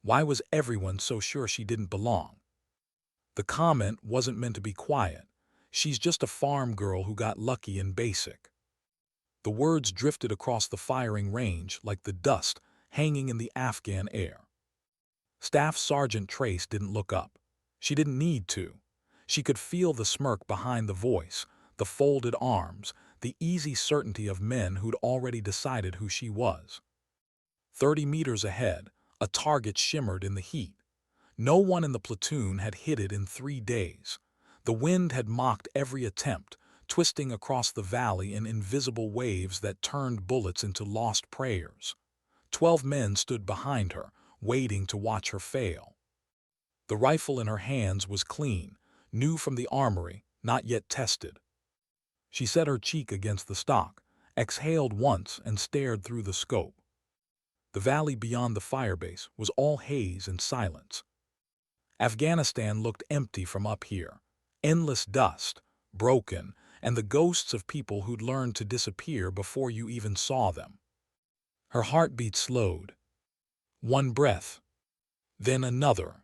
Why was everyone so sure she didn't belong? The comment wasn't meant to be quiet. She's just a farm girl who got lucky in basic. The words drifted across the firing range like the dust hanging in the Afghan air. Staff Sergeant Trace didn't look up. She didn't need to. She could feel the smirk behind the voice, the folded arms, the easy certainty of men who'd already decided who she was. 30 meters ahead, a target shimmered in the heat. No one in the platoon had hit it in 3 days. The wind had mocked every attempt, twisting across the valley in invisible waves that turned bullets into lost prayers. 12 men stood behind her, waiting to watch her fail. The rifle in her hands was clean, new from the armory, not yet tested. She set her cheek against the stock, exhaled once and stared through the scope. The valley beyond the firebase was all haze and silence. Afghanistan looked empty from up here. Endless dust, broken, and the ghosts of people who'd learned to disappear before you even saw them. Her heartbeat slowed. One breath, then another.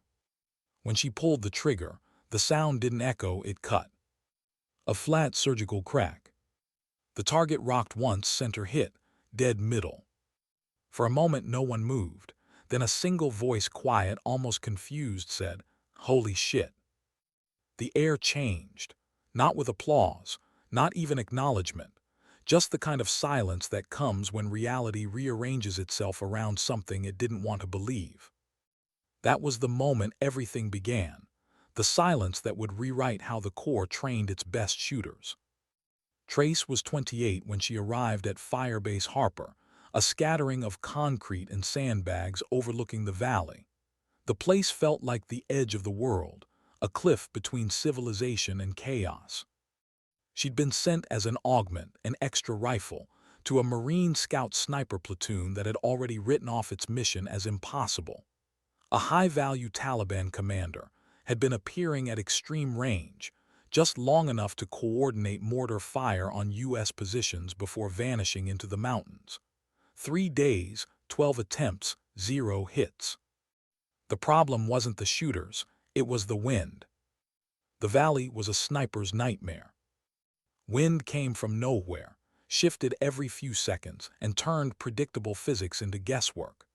When she pulled the trigger, the sound didn't echo, it cut. A flat surgical crack. The target rocked once, center hit, dead middle. For a moment no one moved. Then a single voice, quiet, almost confused, said, "Holy shit." The air changed. Not with applause, not even acknowledgement. Just the kind of silence that comes when reality rearranges itself around something it didn't want to believe. That was the moment everything began. The silence that would rewrite how the Corps trained its best shooters. Trace was 28 when she arrived at Firebase Harper, a scattering of concrete and sandbags overlooking the valley. The place felt like the edge of the world, a cliff between civilization and chaos. She'd been sent as an augment, an extra rifle, to a Marine Scout sniper platoon that had already written off its mission as impossible. A high-value Taliban commander had been appearing at extreme range, just long enough to coordinate mortar fire on U.S. positions before vanishing into the mountains. 3 days, 12 attempts, 0 hits. The problem wasn't the shooters, it was the wind. The valley was a sniper's nightmare. Wind came from nowhere, shifted every few seconds, and turned predictable physics into guesswork.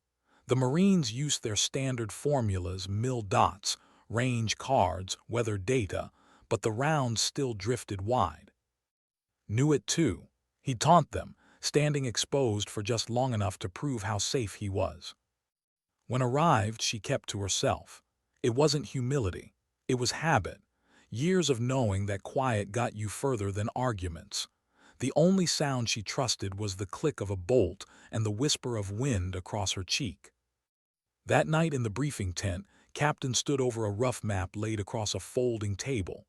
The Marines used their standard formulas, mil dots, range cards, weather data, but the rounds still drifted wide. Knew it too. He'd taunt them, standing exposed for just long enough to prove how safe he was. When arrived, she kept to herself. It wasn't humility. It was habit. Years of knowing that quiet got you further than arguments. The only sound she trusted was the click of a bolt and the whisper of wind across her cheek. That night in the briefing tent, Captain stood over a rough map laid across a folding table.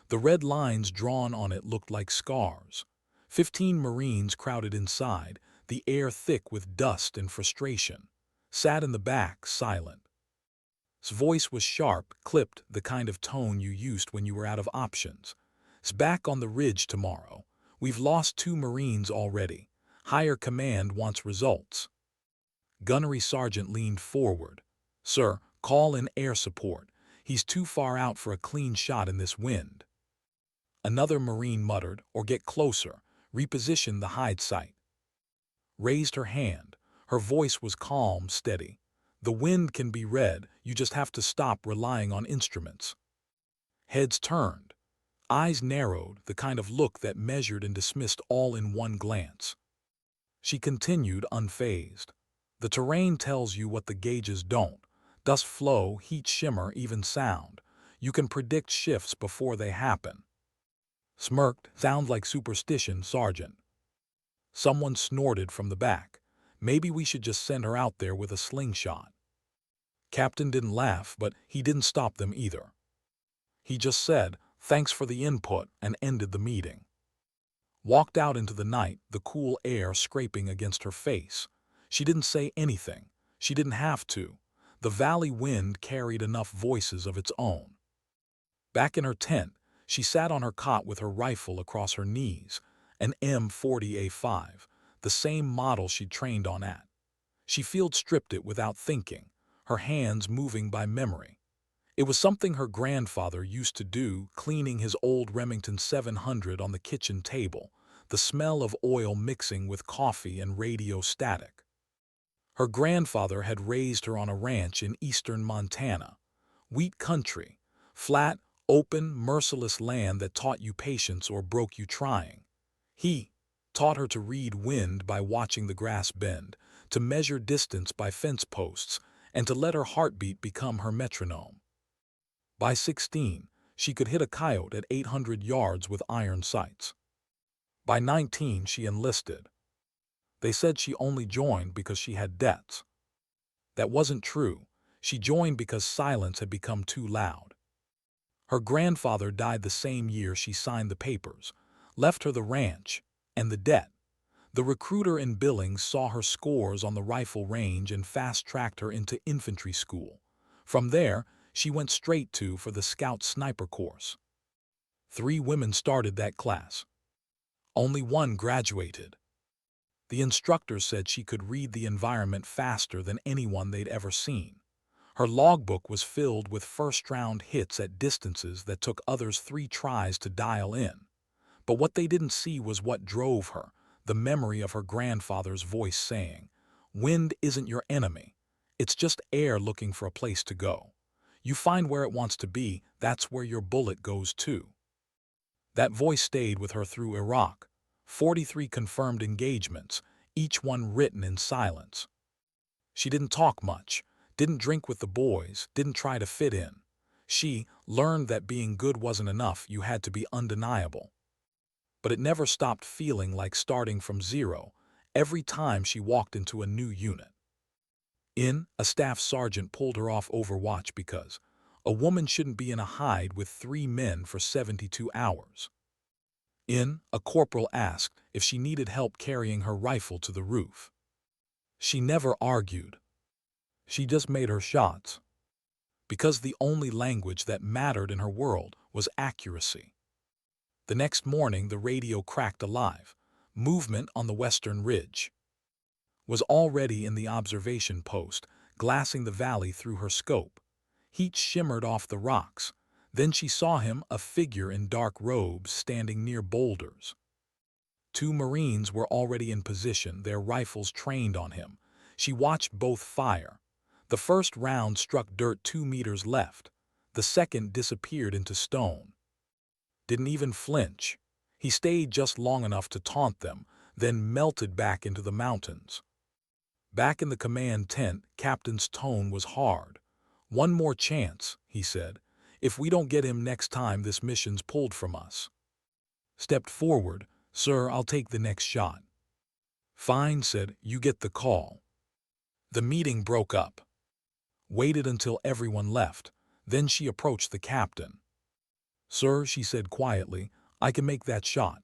The red lines drawn on it looked like scars. 15 Marines crowded inside, the air thick with dust and frustration. Sat in the back, silent. His voice was sharp, clipped, the kind of tone you used when you were out of options. "It's back on the ridge tomorrow. We've lost 2 Marines already. Higher command wants results." Gunnery Sergeant leaned forward. "Sir, call in air support. He's too far out for a clean shot in this wind." Another Marine muttered, "Or get closer. Reposition the hide site." Raised her hand. Her voice was calm, steady. "The wind can be read, you just have to stop relying on instruments." Heads turned. Eyes narrowed, the kind of look that measured and dismissed all in one glance. She continued, unfazed. "The terrain tells you what the gauges don't. Dust flow, heat shimmer, even sound. You can predict shifts before they happen." Smirked. "Sounds like superstition, Sergeant." Someone snorted from the back. "Maybe we should just send her out there with a slingshot." Captain didn't laugh, but he didn't stop them either. He just said, "Thanks for the input," and ended the meeting. Walked out into the night, the cool air scraping against her face. She didn't say anything. She didn't have to. The valley wind carried enough voices of its own. Back in her tent, she sat on her cot with her rifle across her knees, an M40A5, the same model she'd trained on at. She field stripped it without thinking. her hands moving by memory. It was something her grandfather used to do, cleaning his old Remington 700 on the kitchen table, the smell of oil mixing with coffee and radio static. Her grandfather had raised her on a ranch in eastern Montana. Wheat country, flat, open, merciless land that taught you patience or broke you trying. He taught her to read wind by watching the grass bend, to measure distance by fence posts, and to let her heartbeat become her metronome. By 16, she could hit a coyote at 800 yards with iron sights. By 19, she enlisted. They said she only joined because she had debts. That wasn't true. She joined because silence had become too loud. Her grandfather died the same year she signed the papers, left her the ranch and the debt. The recruiter in Billings saw her scores on the rifle range and fast-tracked her into infantry school. From there, she went straight for the Scout Sniper course. 3 women started that class. Only 1 graduated. The instructor said she could read the environment faster than anyone they'd ever seen. Her logbook was filled with first-round hits at distances that took others 3 tries to dial in. But what they didn't see was what drove her, the memory of her grandfather's voice saying, "Wind isn't your enemy. It's just air looking for a place to go. You find where it wants to be, that's where your bullet goes too." That voice stayed with her through Iraq. 43 confirmed engagements, each one written in silence. She didn't talk much, didn't drink with the boys, didn't try to fit in. She learned that being good wasn't enough, you had to be undeniable. But it never stopped feeling like starting from zero every time she walked into a new unit. A staff sergeant pulled her off Overwatch because a woman shouldn't be in a hide with 3 men for 72 hours. A corporal asked if she needed help carrying her rifle to the roof. She never argued. She just made her shots. Because the only language that mattered in her world was accuracy. The next morning, the radio cracked alive. Movement on the western ridge. Was already in the observation post, glassing the valley through her scope. Heat shimmered off the rocks. Then she saw him, a figure in dark robes, standing near boulders. 2 Marines were already in position, their rifles trained on him. She watched both fire. The first round struck dirt 2 meters left. The second disappeared into stone. Didn't even flinch. He stayed just long enough to taunt them, then melted back into the mountains. Back in the command tent, Captain's tone was hard. "One more chance," he said. "If we don't get him next time, this mission's pulled from us." Stepped forward. "Sir, I'll take the next shot." "Fine," said, "you get the call." The meeting broke up. Waited until everyone left. Then she approached the captain. "Sir," she said quietly, "I can make that shot."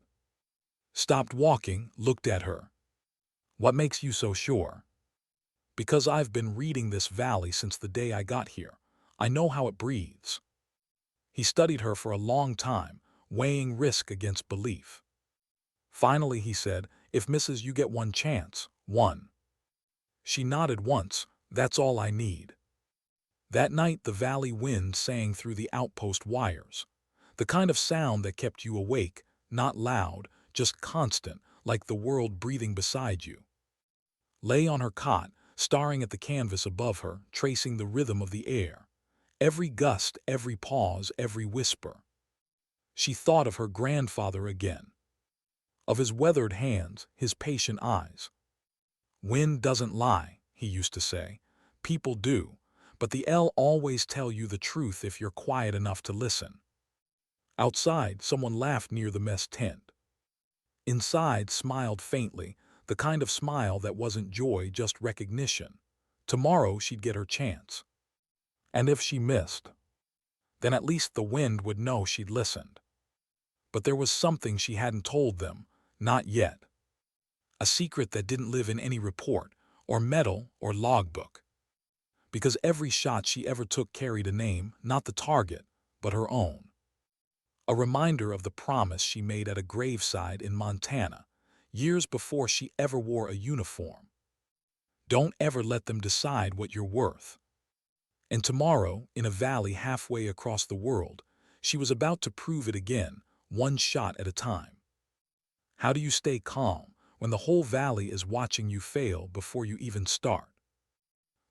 Stopped walking, looked at her. "What makes you so sure?" "Because I've been reading this valley since the day I got here. I know how it breathes." He studied her for a long time, weighing risk against belief. Finally he said, "If misses, you get 1 chance, 1. She nodded once. "That's all I need." That night the valley wind sang through the outpost wires. The kind of sound that kept you awake, not loud, just constant, like the world breathing beside you. Lay on her cot, staring at the canvas above her, tracing the rhythm of the air. Every gust, every pause, every whisper. She thought of her grandfather again. Of his weathered hands, his patient eyes. "Wind doesn't lie," he used to say. "People do, but the L always tell you the truth if you're quiet enough to listen." Outside, someone laughed near the mess tent. Inside, smiled faintly, the kind of smile that wasn't joy, just recognition. Tomorrow she'd get her chance. And if she missed, then at least the wind would know she'd listened. But there was something she hadn't told them, not yet. A secret that didn't live in any report, or medal, or logbook. Because every shot she ever took carried a name, not the target, but her own. A reminder of the promise she made at a graveside in Montana, years before she ever wore a uniform. Don't ever let them decide what you're worth. And tomorrow, in a valley halfway across the world, she was about to prove it again, one shot at a time. How do you stay calm when the whole valley is watching you fail before you even start?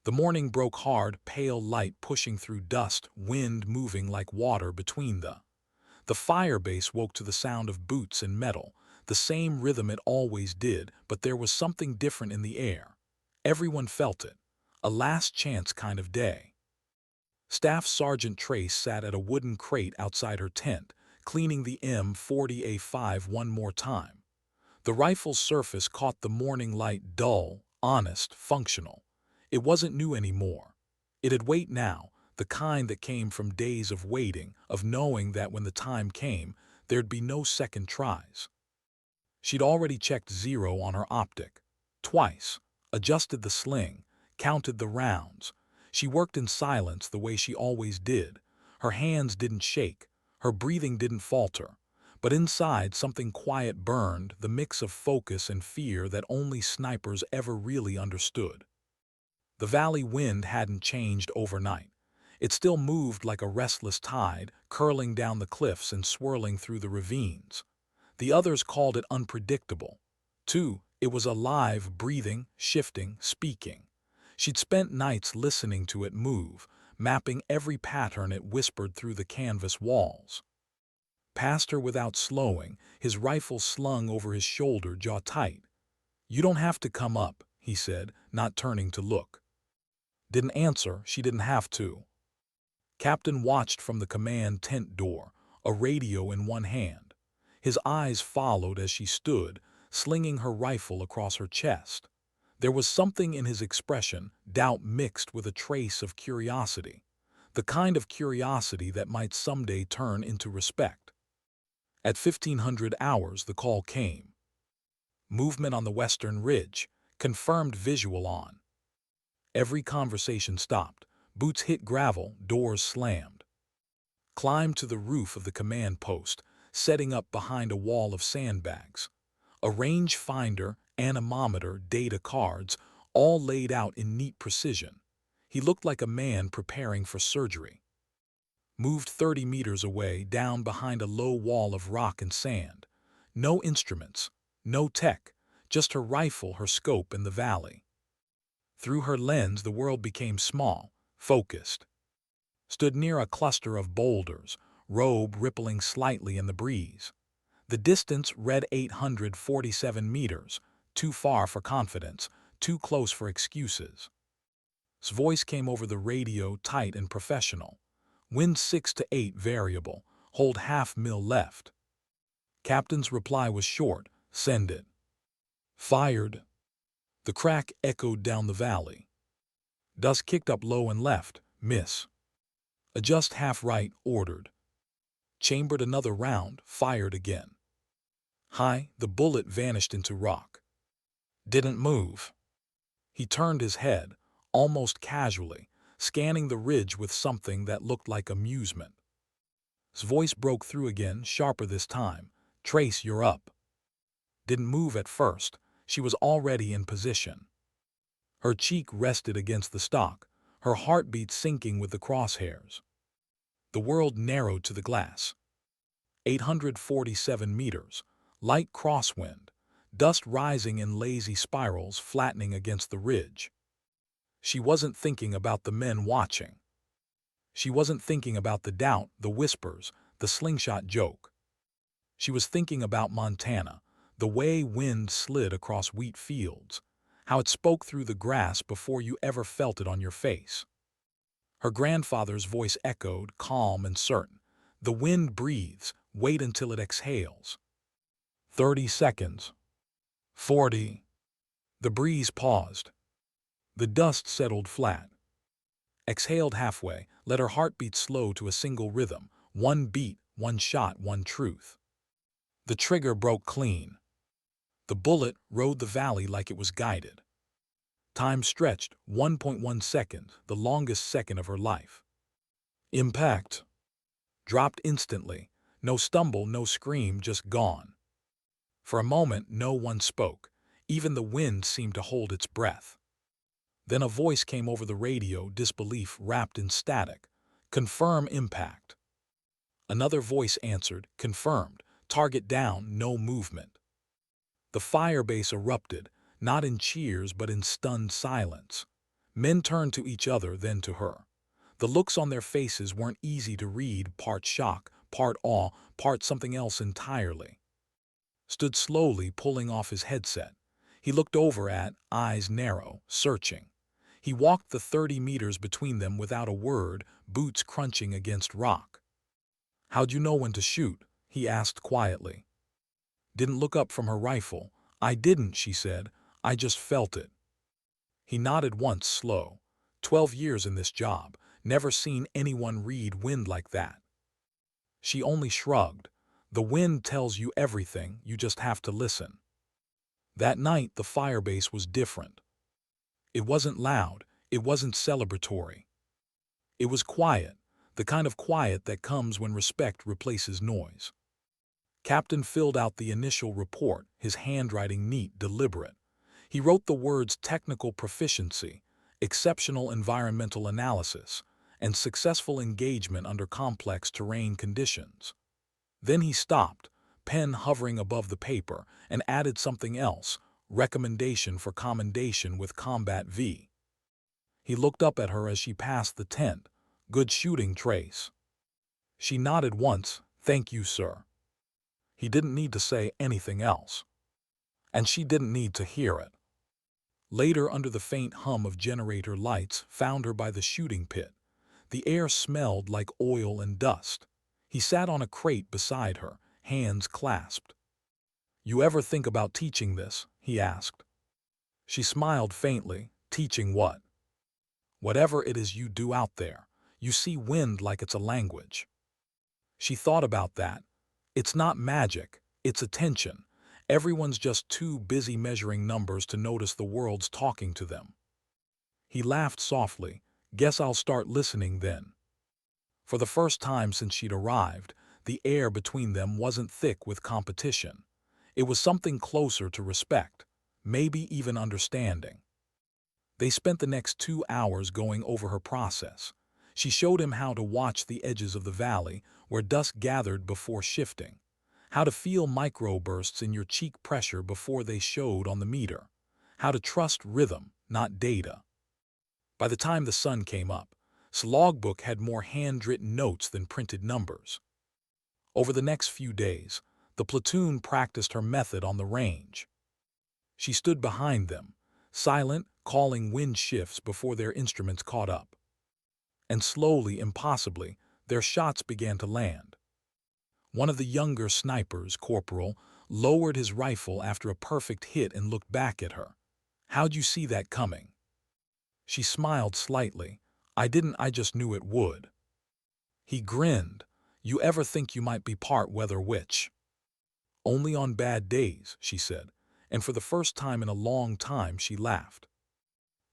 The morning broke hard, pale light pushing through dust, wind moving like water between The fire base woke to the sound of boots and metal, the same rhythm it always did, but there was something different in the air. Everyone felt it. A last chance kind of day. Staff Sergeant Trace sat at a wooden crate outside her tent, cleaning the M40A5 one more time. The rifle's surface caught the morning light, dull, honest, functional. It wasn't new anymore. It had weight now, the kind that came from days of waiting, of knowing that when the time came, there'd be no second tries. She'd already checked 0 on her optic. Twice. Adjusted the sling. Counted the rounds. She worked in silence the way she always did. Her hands didn't shake. Her breathing didn't falter. But inside, something quiet burned, the mix of focus and fear that only snipers ever really understood. The valley wind hadn't changed overnight. It still moved like a restless tide, curling down the cliffs and swirling through the ravines. The others called it unpredictable. Too, it was alive, breathing, shifting, speaking. She'd spent nights listening to it move, mapping every pattern it whispered through the canvas walls. Past her without slowing, his rifle slung over his shoulder, jaw tight. "You don't have to come up," he said, not turning to look. Didn't answer, she didn't have to. Captain watched from the command tent door, a radio in one hand. His eyes followed as she stood, slinging her rifle across her chest. There was something in his expression, doubt mixed with a trace of curiosity. The kind of curiosity that might someday turn into respect. At 1500 hours, the call came. Movement on the western ridge, confirmed visual on. Every conversation stopped. Boots hit gravel, doors slammed. Climbed to the roof of the command post, setting up behind a wall of sandbags. A range finder, anemometer, data cards, all laid out in neat precision. He looked like a man preparing for surgery. Moved 30 meters away, down behind a low wall of rock and sand. No instruments, no tech, just her rifle, her scope, and the valley. Through her lens, the world became small, focused. Stood near a cluster of boulders, robe rippling slightly in the breeze. The distance read 847 meters, too far for confidence, too close for excuses. His voice came over the radio, tight and professional. Wind 6 to 8 variable, hold half mil left. Captain's reply was short, send it. Fired. The crack echoed down the valley. Dust kicked up low and left, miss. Adjust half right, ordered. Chambered another round, fired again. High, the bullet vanished into rock. Didn't move. He turned his head, almost casually, scanning the ridge with something that looked like amusement. His voice broke through again, sharper this time. Trace, you're up. Didn't move at first. She was already in position. Her cheek rested against the stock, her heartbeat syncing with the crosshairs. The world narrowed to the glass. 847 meters, light crosswind, dust rising in lazy spirals flattening against the ridge. She wasn't thinking about the men watching. She wasn't thinking about the doubt, the whispers, the slingshot joke. She was thinking about Montana, the way wind slid across wheat fields, how it spoke through the grass before you ever felt it on your face. Her grandfather's voice echoed, calm and certain. The wind breathes, wait until it exhales. 30 seconds. 40. The breeze paused. The dust settled flat. Exhaled halfway, let her heartbeat slow to a single rhythm, one beat, one shot, one truth. The trigger broke clean. The bullet rode the valley like it was guided. Time stretched, 1.1 seconds, the longest second of her life. Impact. Dropped instantly. No stumble, no scream, just gone. For a moment, no one spoke. Even the wind seemed to hold its breath. Then a voice came over the radio, disbelief wrapped in static. "Confirm impact." Another voice answered, "Confirmed. Target down, no movement." The firebase erupted, not in cheers but in stunned silence. Men turned to each other, then to her. The looks on their faces weren't easy to read, part shock, part awe, part something else entirely. Stood slowly, pulling off his headset. He looked over at, eyes narrow, searching. He walked the 30 meters between them without a word, boots crunching against rock. "How'd you know when to shoot?" he asked quietly. Didn't look up from her rifle. "I didn't," she said. "I just felt it." He nodded once, slow. 12 years in this job. Never seen anyone read wind like that. She only shrugged. "The wind tells you everything, you just have to listen." That night, the firebase was different. It wasn't loud. It wasn't celebratory. It was quiet, the kind of quiet that comes when respect replaces noise. Captain filled out the initial report, his handwriting neat, deliberate. He wrote the words technical proficiency, exceptional environmental analysis, and successful engagement under complex terrain conditions. Then he stopped, pen hovering above the paper, and added something else, recommendation for commendation with combat V. He looked up at her as she passed the tent. "Good shooting, Trace." She nodded once. "Thank you, sir." He didn't need to say anything else. And she didn't need to hear it. Later, under the faint hum of generator lights, found her by the shooting pit. The air smelled like oil and dust. He sat on a crate beside her, hands clasped. "You ever think about teaching this?" he asked. She smiled faintly. "Teaching what?" "Whatever it is you do out there. You see wind like it's a language." She thought about that. It's not magic, it's attention. Everyone's just too busy measuring numbers to notice the world's talking to them. He laughed softly. "Guess I'll start listening then." For the first time since she'd arrived, the air between them wasn't thick with competition. It was something closer to respect, maybe even understanding. They spent the next 2 hours going over her process. She showed him how to watch the edges of the valley, where dust gathered before shifting, how to feel microbursts in your cheek pressure before they showed on the meter, how to trust rhythm, not data. By the time the sun came up, his logbook had more handwritten notes than printed numbers. Over the next few days, the platoon practiced her method on the range. She stood behind them, silent, calling wind shifts before their instruments caught up. And slowly, impossibly, their shots began to land. One of the younger snipers, Corporal, lowered his rifle after a perfect hit and looked back at her. "How'd you see that coming?" She smiled slightly. "I didn't, I just knew it would." He grinned. "You ever think you might be part weather witch?" "Only on bad days," she said, and for the first time in a long time she laughed.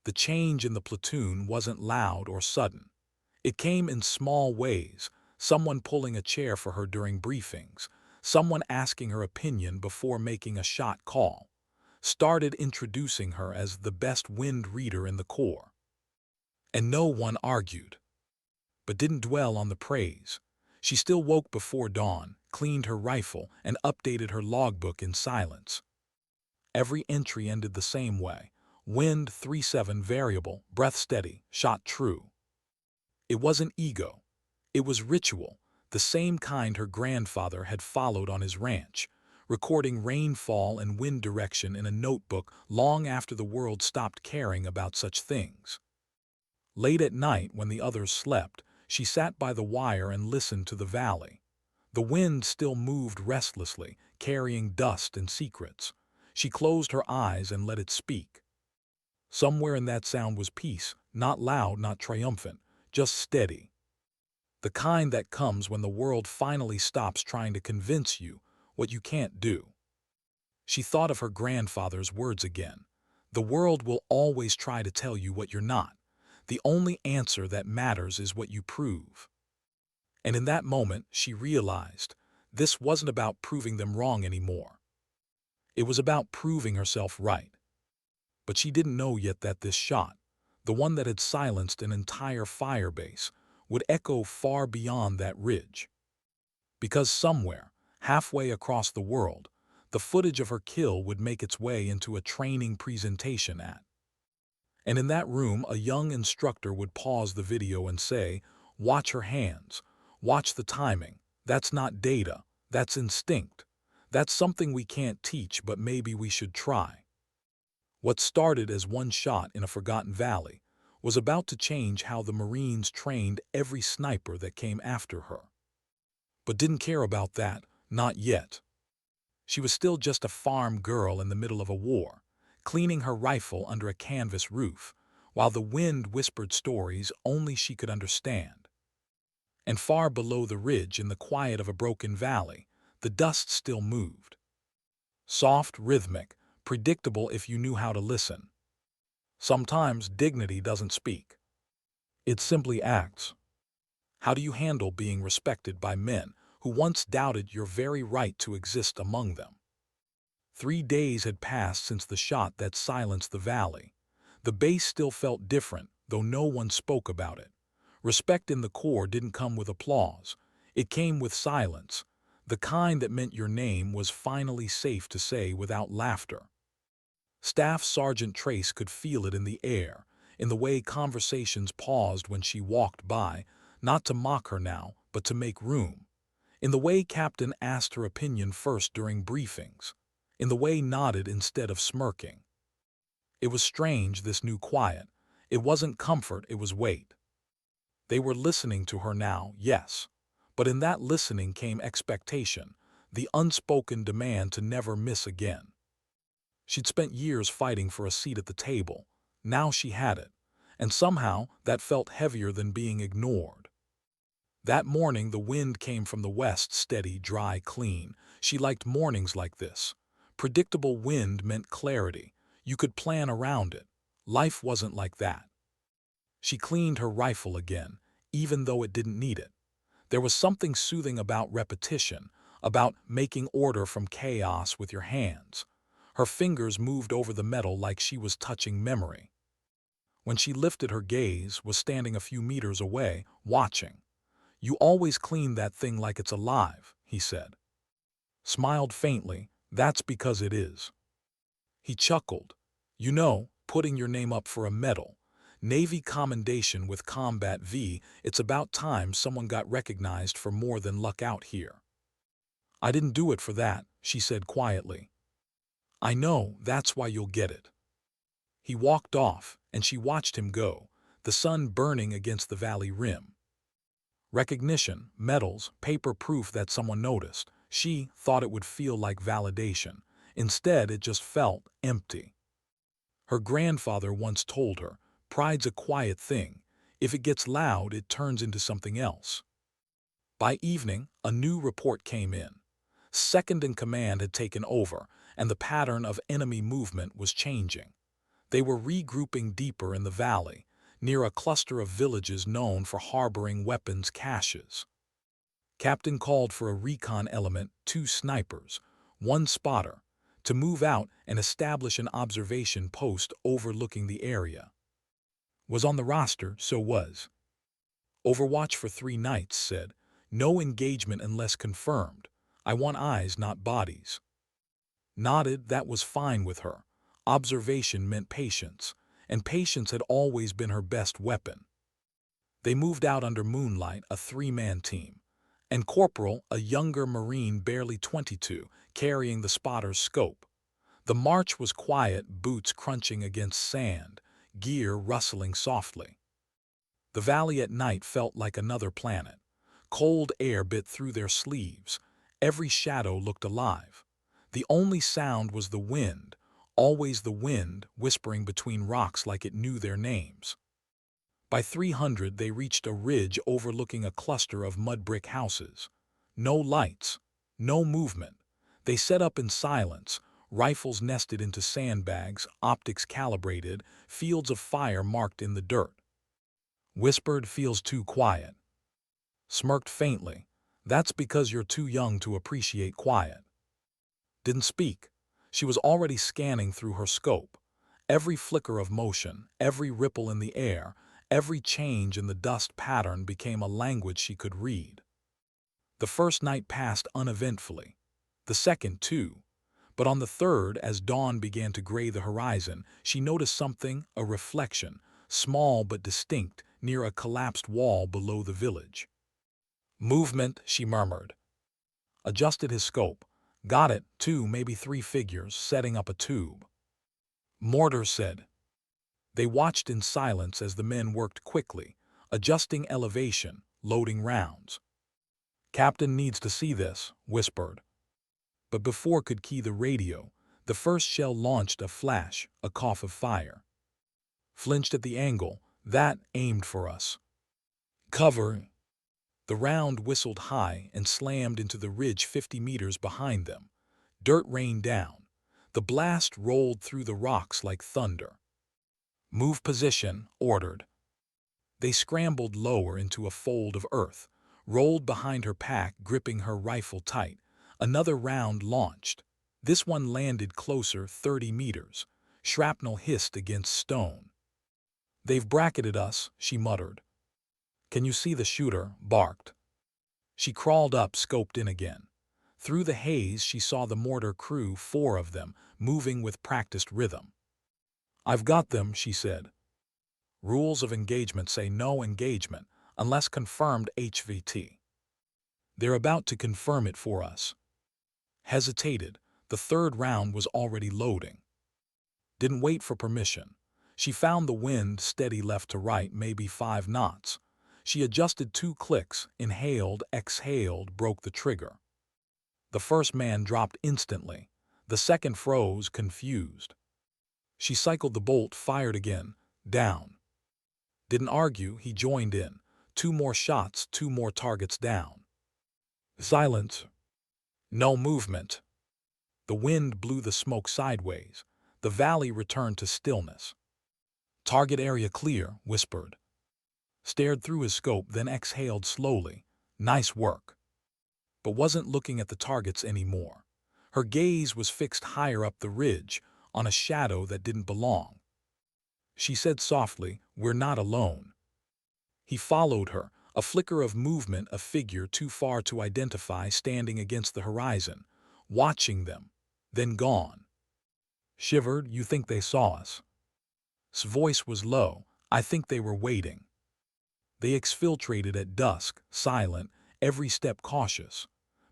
The change in the platoon wasn't loud or sudden. It came in small ways, someone pulling a chair for her during briefings, someone asking her opinion before making a shot call, started introducing her as the best wind reader in the Corps. And no one argued, but didn't dwell on the praise. She still woke before dawn, cleaned her rifle, and updated her logbook in silence. Every entry ended the same way. Wind 37 variable, breath steady, shot true. It wasn't ego. It was ritual, the same kind her grandfather had followed on his ranch, recording rainfall and wind direction in a notebook long after the world stopped caring about such things. Late at night, when the others slept, she sat by the wire and listened to the valley. The wind still moved restlessly, carrying dust and secrets. She closed her eyes and let it speak. Somewhere in that sound was peace, not loud, not triumphant, just steady. The kind that comes when the world finally stops trying to convince you what you can't do. She thought of her grandfather's words again. The world will always try to tell you what you're not. The only answer that matters is what you prove. And in that moment, she realized this wasn't about proving them wrong anymore. It was about proving herself right. But she didn't know yet that this shot, the one that had silenced an entire fire base, would echo far beyond that ridge. Because somewhere, halfway across the world, the footage of her kill would make its way into a training presentation at. And in that room, a young instructor would pause the video and say, "Watch her hands. Watch the timing. That's not data. That's instinct. That's something we can't teach, but maybe we should try." What started as one shot in a forgotten valley was about to change how the Marines trained every sniper that came after her. But didn't care about that, not yet. She was still just a farm girl in the middle of a war, cleaning her rifle under a canvas roof, while the wind whispered stories only she could understand. And far below the ridge, in the quiet of a broken valley, the dust still moved. Soft, rhythmic, predictable if you knew how to listen. Sometimes dignity doesn't speak. It simply acts. How do you handle being respected by men who once doubted your very right to exist among them? 3 days had passed since the shot that silenced the valley. The base still felt different, though no one spoke about it. Respect in the Corps didn't come with applause. It came with silence, the kind that meant your name was finally safe to say without laughter. Staff Sergeant Trace could feel it in the air, in the way conversations paused when she walked by, not to mock her now, but to make room. In the way Captain asked her opinion first during briefings. In the way nodded instead of smirking. It was strange, this new quiet. It wasn't comfort, it was weight. They were listening to her now, yes. But in that listening came expectation, the unspoken demand to never miss again. She'd spent years fighting for a seat at the table. Now she had it. And somehow that felt heavier than being ignored. That morning the wind came from the west, steady, dry, clean. She liked mornings like this. Predictable wind meant clarity. You could plan around it. Life wasn't like that. She cleaned her rifle again, even though it didn't need it. There was something soothing about repetition, about making order from chaos with your hands. Her fingers moved over the metal like she was touching memory. When she lifted her gaze, was standing a few meters away, watching. "You always clean that thing like it's alive," he said. Smiled faintly. "That's because it is." He chuckled. "You know, putting your name up for a medal, Navy commendation with Combat V, it's about time someone got recognized for more than luck out here." "I didn't do it for that," she said quietly. "I know, that's why you'll get it." He walked off, and she watched him go, the sun burning against the valley rim. Recognition, medals, paper proof that someone noticed. She thought it would feel like validation. Instead, it just felt empty. Her grandfather once told her, "Pride's a quiet thing. If it gets loud, it turns into something else." By evening, a new report came in. Second in command had taken over, and the pattern of enemy movement was changing. They were regrouping deeper in the valley, near a cluster of villages known for harboring weapons caches. Captain called for a recon element, 2 snipers, 1 spotter, to move out and establish an observation post overlooking the area. Was on the roster, so was. "Overwatch for 3 nights," said. "No engagement unless confirmed. I want eyes, not bodies." Nodded. That was fine with her. Observation meant patience, and patience had always been her best weapon. They moved out under moonlight, a 3-man team, and Corporal, a younger Marine barely 22, carrying the spotter's scope. The march was quiet, boots crunching against sand, gear rustling softly. The valley at night felt like another planet. Cold air bit through their sleeves. Every shadow looked alive. The only sound was the wind, always the wind, whispering between rocks like it knew their names. By 300 they reached a ridge overlooking a cluster of mud brick houses. No lights, no movement. They set up in silence, rifles nested into sandbags, optics calibrated, fields of fire marked in the dirt. Whispered, "Feels too quiet." Smirked faintly. "That's because you're too young to appreciate quiet." Didn't speak. She was already scanning through her scope. Every flicker of motion, every ripple in the air, every change in the dust pattern became a language she could read. The first night passed uneventfully. The second, too. But on the third, as dawn began to gray the horizon, she noticed something, a reflection, small but distinct, near a collapsed wall below the village. "Movement," she murmured. Adjusted his scope. "Got it, two, maybe three figures, setting up a tube." "Mortar," said. They watched in silence as the men worked quickly, adjusting elevation, loading rounds. "Captain needs to see this," whispered. But before could key the radio, the first shell launched a flash, a cough of fire. Flinched at the angle, that aimed for us. "Cover." The round whistled high and slammed into the ridge 50 meters behind them. Dirt rained down. The blast rolled through the rocks like thunder. "Move position," ordered. They scrambled lower into a fold of earth, rolled behind her pack, gripping her rifle tight. Another round launched. This one landed closer, 30 meters. Shrapnel hissed against stone. "They've bracketed us," she muttered. "Can you see the shooter?" barked. She crawled up, scoped in again. Through the haze she saw the mortar crew, 4 of them, moving with practiced rhythm. "I've got them," she said. "Rules of engagement say no engagement, unless confirmed HVT. They're about to confirm it for us." Hesitated. The third round was already loading. Didn't wait for permission. She found the wind steady left to right, maybe 5 knots. She adjusted 2 clicks, inhaled, exhaled, broke the trigger. The first man dropped instantly. The second froze, confused. She cycled the bolt, fired again, down. Didn't argue, he joined in. 2 more shots, 2 more targets down. Silence. No movement. The wind blew the smoke sideways. The valley returned to stillness. "Target area clear," whispered. Stared through his scope, then exhaled slowly. "Nice work." But wasn't looking at the targets anymore. Her gaze was fixed higher up the ridge, on a shadow that didn't belong. She said softly, "We're not alone." He followed her, a flicker of movement, a figure too far to identify standing against the horizon, watching them, then gone. Shivered. "You think they saw us?" His voice was low. "I think they were waiting." They exfiltrated at dusk, silent, every step cautious.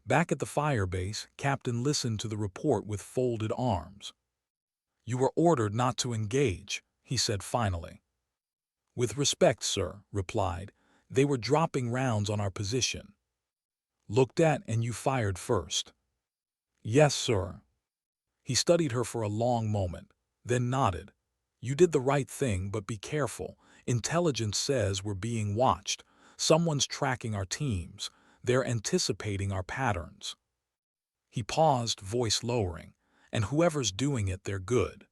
Back at the fire base, Captain listened to the report with folded arms. "You were ordered not to engage," he said finally. "With respect, sir," replied. "They were dropping rounds on our position." "Looked at, and you fired first." "Yes, sir." He studied her for a long moment, then nodded. "You did the right thing, but be careful. Intelligence says we're being watched. Someone's tracking our teams. They're anticipating our patterns." He paused, voice lowering. "And whoever's doing it, they're good."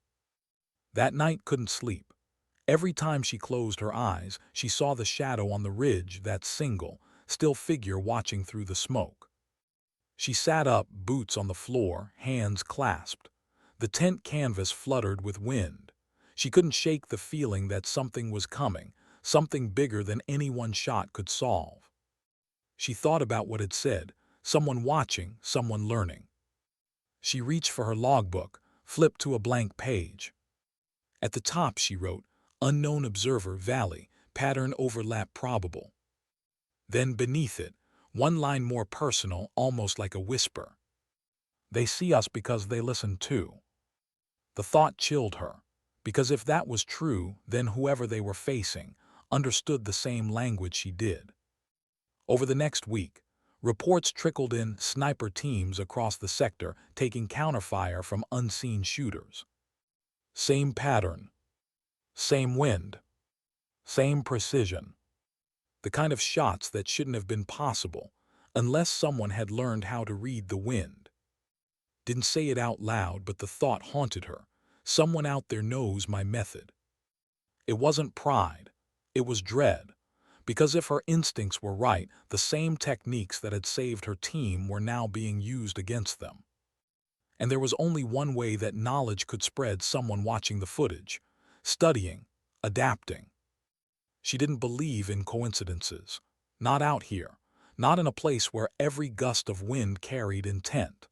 That night couldn't sleep. Every time she closed her eyes, she saw the shadow on the ridge, that single, still figure watching through the smoke. She sat up, boots on the floor, hands clasped. The tent canvas fluttered with wind. She couldn't shake the feeling that something was coming, something bigger than any one shot could solve. She thought about what it said, someone watching, someone learning. She reached for her logbook, flipped to a blank page. At the top she wrote, "Unknown observer, valley, pattern overlap probable." Then beneath it, one line more personal, almost like a whisper. "They see us because they listen too." The thought chilled her, because if that was true, then whoever they were facing understood the same language she did. Over the next week, reports trickled in, sniper teams across the sector taking counterfire from unseen shooters. Same pattern, same wind, same precision. The kind of shots that shouldn't have been possible unless someone had learned how to read the wind. Didn't say it out loud, but the thought haunted her. Someone out there knows my method. It wasn't pride, it was dread. Because if her instincts were right, the same techniques that had saved her team were now being used against them. And there was only one way that knowledge could spread: someone watching the footage, studying, adapting. She didn't believe in coincidences. Not out here. Not in a place where every gust of wind carried intent.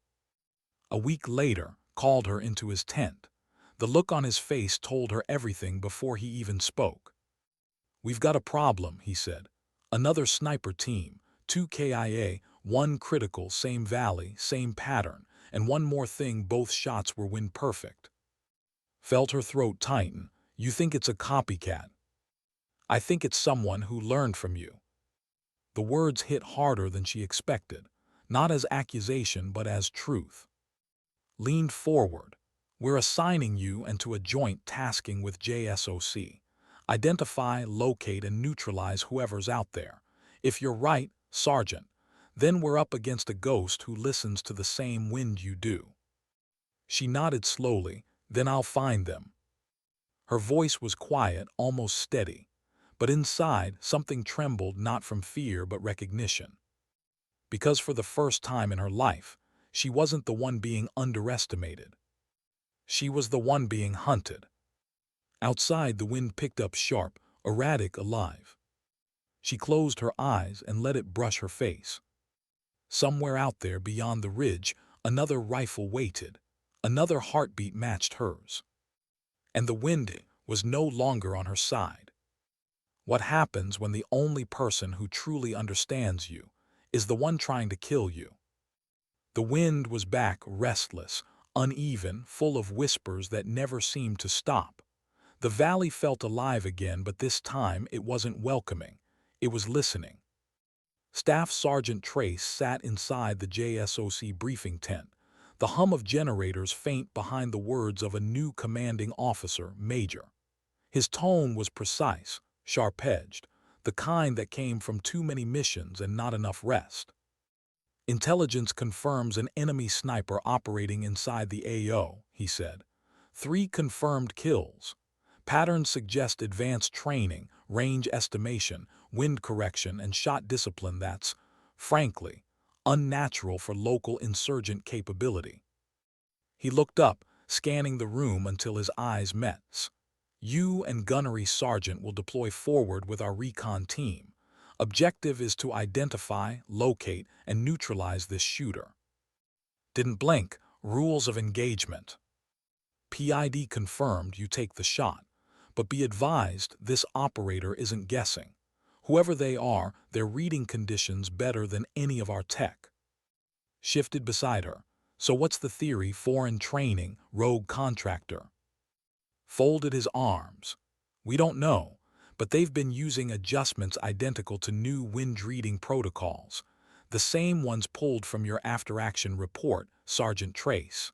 A week later, called her into his tent. The look on his face told her everything before he even spoke. "We've got a problem," he said. "Another sniper team, 2 KIA, 1 critical, same valley, same pattern, and one more thing, both shots were wind perfect." Felt her throat tighten. "You think it's a copycat?" "I think it's someone who learned from you." The words hit harder than she expected, not as accusation but as truth. Leaned forward. "We're assigning you into a joint tasking with JSOC. Identify, locate, and neutralize whoever's out there. If you're right, Sergeant, then we're up against a ghost who listens to the same wind you do." She nodded slowly. "Then I'll find them." Her voice was quiet, almost steady, but inside something trembled, not from fear but recognition. Because for the first time in her life, she wasn't the one being underestimated. She was the one being hunted. Outside, the wind picked up sharp, erratic, alive. She closed her eyes and let it brush her face. Somewhere out there beyond the ridge, another rifle waited. Another heartbeat matched hers. And the wind was no longer on her side. What happens when the only person who truly understands you is the one trying to kill you? The wind was back, restless, uneven, full of whispers that never seemed to stop. The valley felt alive again, but this time it wasn't welcoming. It was listening. Staff Sergeant Trace sat inside the JSOC briefing tent, the hum of generators faint behind the words of a new commanding officer, Major. His tone was precise, sharp-edged, the kind that came from too many missions and not enough rest. "Intelligence confirms an enemy sniper operating inside the AO," he said. "3 confirmed kills. Patterns suggest advanced training, range estimation, wind correction, and shot discipline that's, frankly, unnatural for local insurgent capability." He looked up, scanning the room until his eyes met. "You and Gunnery Sergeant will deploy forward with our recon team. Objective is to identify, locate, and neutralize this shooter." Didn't blink. "Rules of engagement. PID confirmed, you take the shot. But be advised, this operator isn't guessing. Whoever they are, they're reading conditions better than any of our tech." Shifted beside her. "So what's the theory? Foreign training, rogue contractor?" Folded his arms. "We don't know, but they've been using adjustments identical to new wind-reading protocols. The same ones pulled from your after-action report, Sergeant Trace."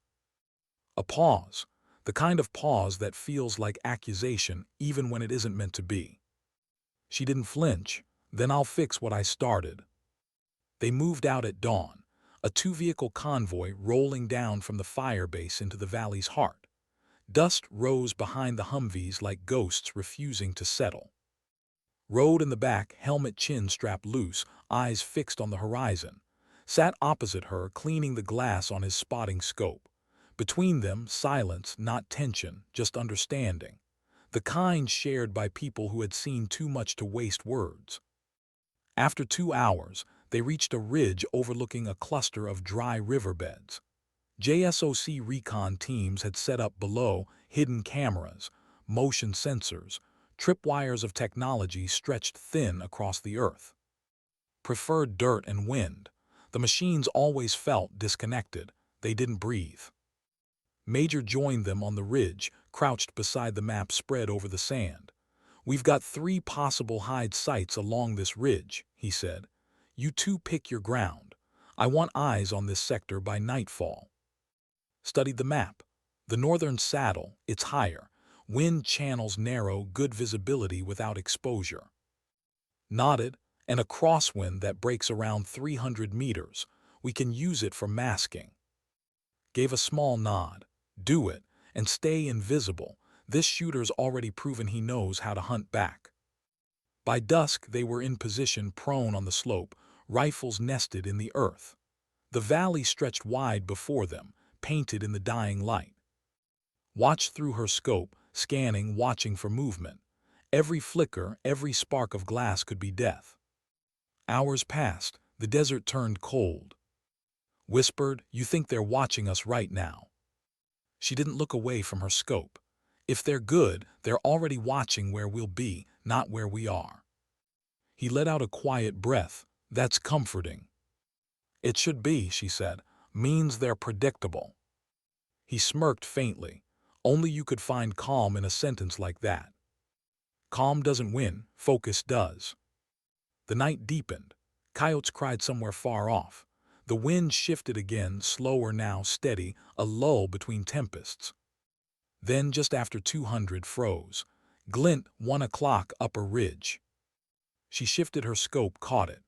A pause. The kind of pause that feels like accusation even when it isn't meant to be. She didn't flinch. "Then I'll fix what I started." They moved out at dawn, a 2-vehicle convoy rolling down from the firebase into the valley's heart. Dust rose behind the Humvees like ghosts refusing to settle. Rode in the back, helmet chin strapped loose, eyes fixed on the horizon. Sat opposite her, cleaning the glass on his spotting scope. Between them, silence, not tension, just understanding. The kind shared by people who had seen too much to waste words. After 2 hours, they reached a ridge overlooking a cluster of dry riverbeds. JSOC recon teams had set up below hidden cameras, motion sensors, tripwires of technology stretched thin across the earth. Preferred dirt and wind. The machines always felt disconnected. They didn't breathe. Major joined them on the ridge, crouched beside the map spread over the sand. "We've got 3 possible hide sites along this ridge," he said. "You 2 pick your ground. I want eyes on this sector by nightfall." Studied the map. The northern saddle, it's higher. Wind channels narrow, good visibility without exposure. Nodded. "And a crosswind that breaks around 300 meters. We can use it for masking." Gave a small nod. "Do it, and stay invisible. This shooter's already proven he knows how to hunt back." By dusk, they were in position, prone on the slope, rifles nested in the earth. The valley stretched wide before them, painted in the dying light. Watched through her scope, scanning, watching for movement. Every flicker, every spark of glass could be death. Hours passed, the desert turned cold. Whispered, "You think they're watching us right now." She didn't look away from her scope. If they're good, they're already watching where we'll be, not where we are. He let out a quiet breath. That's comforting. It should be, she said. Means they're predictable. He smirked faintly. Only you could find calm in a sentence like that. Calm doesn't win, focus does. The night deepened. Coyotes cried somewhere far off. The wind shifted again, slower now, steady, a lull between tempests. Then, just after 200, froze. Glint, 1 o'clock, upper ridge. She shifted her scope, caught it.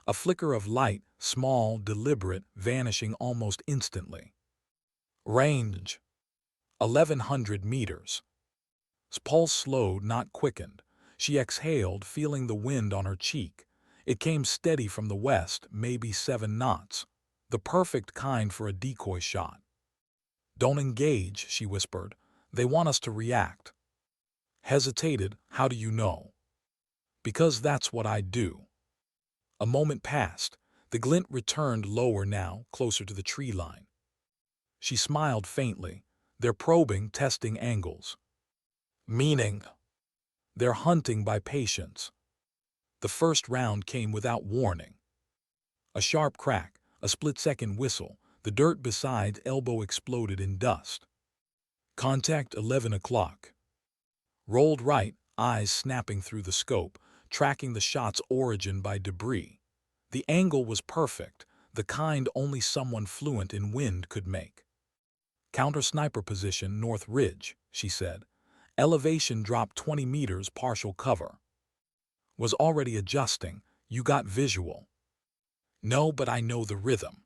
A flicker of light, small, deliberate, vanishing almost instantly. Range. 1,100 meters. Pulse slowed, not quickened. She exhaled, feeling the wind on her cheek. It came steady from the west, maybe 7 knots. The perfect kind for a decoy shot. Don't engage, she whispered. They want us to react. Hesitated. How do you know? Because that's what I do. A moment passed. The glint returned, lower now, closer to the tree line. She smiled faintly. They're probing, testing angles. Meaning? They're hunting by patience. The first round came without warning. A sharp crack, a split-second whistle, the dirt beside elbow exploded in dust. Contact 11 o'clock. Rolled right, eyes snapping through the scope, tracking the shot's origin by debris. The angle was perfect, the kind only someone fluent in wind could make. Counter-sniper position, North Ridge, she said. Elevation dropped 20 meters, partial cover. Was already adjusting. You got visual. No, but I know the rhythm.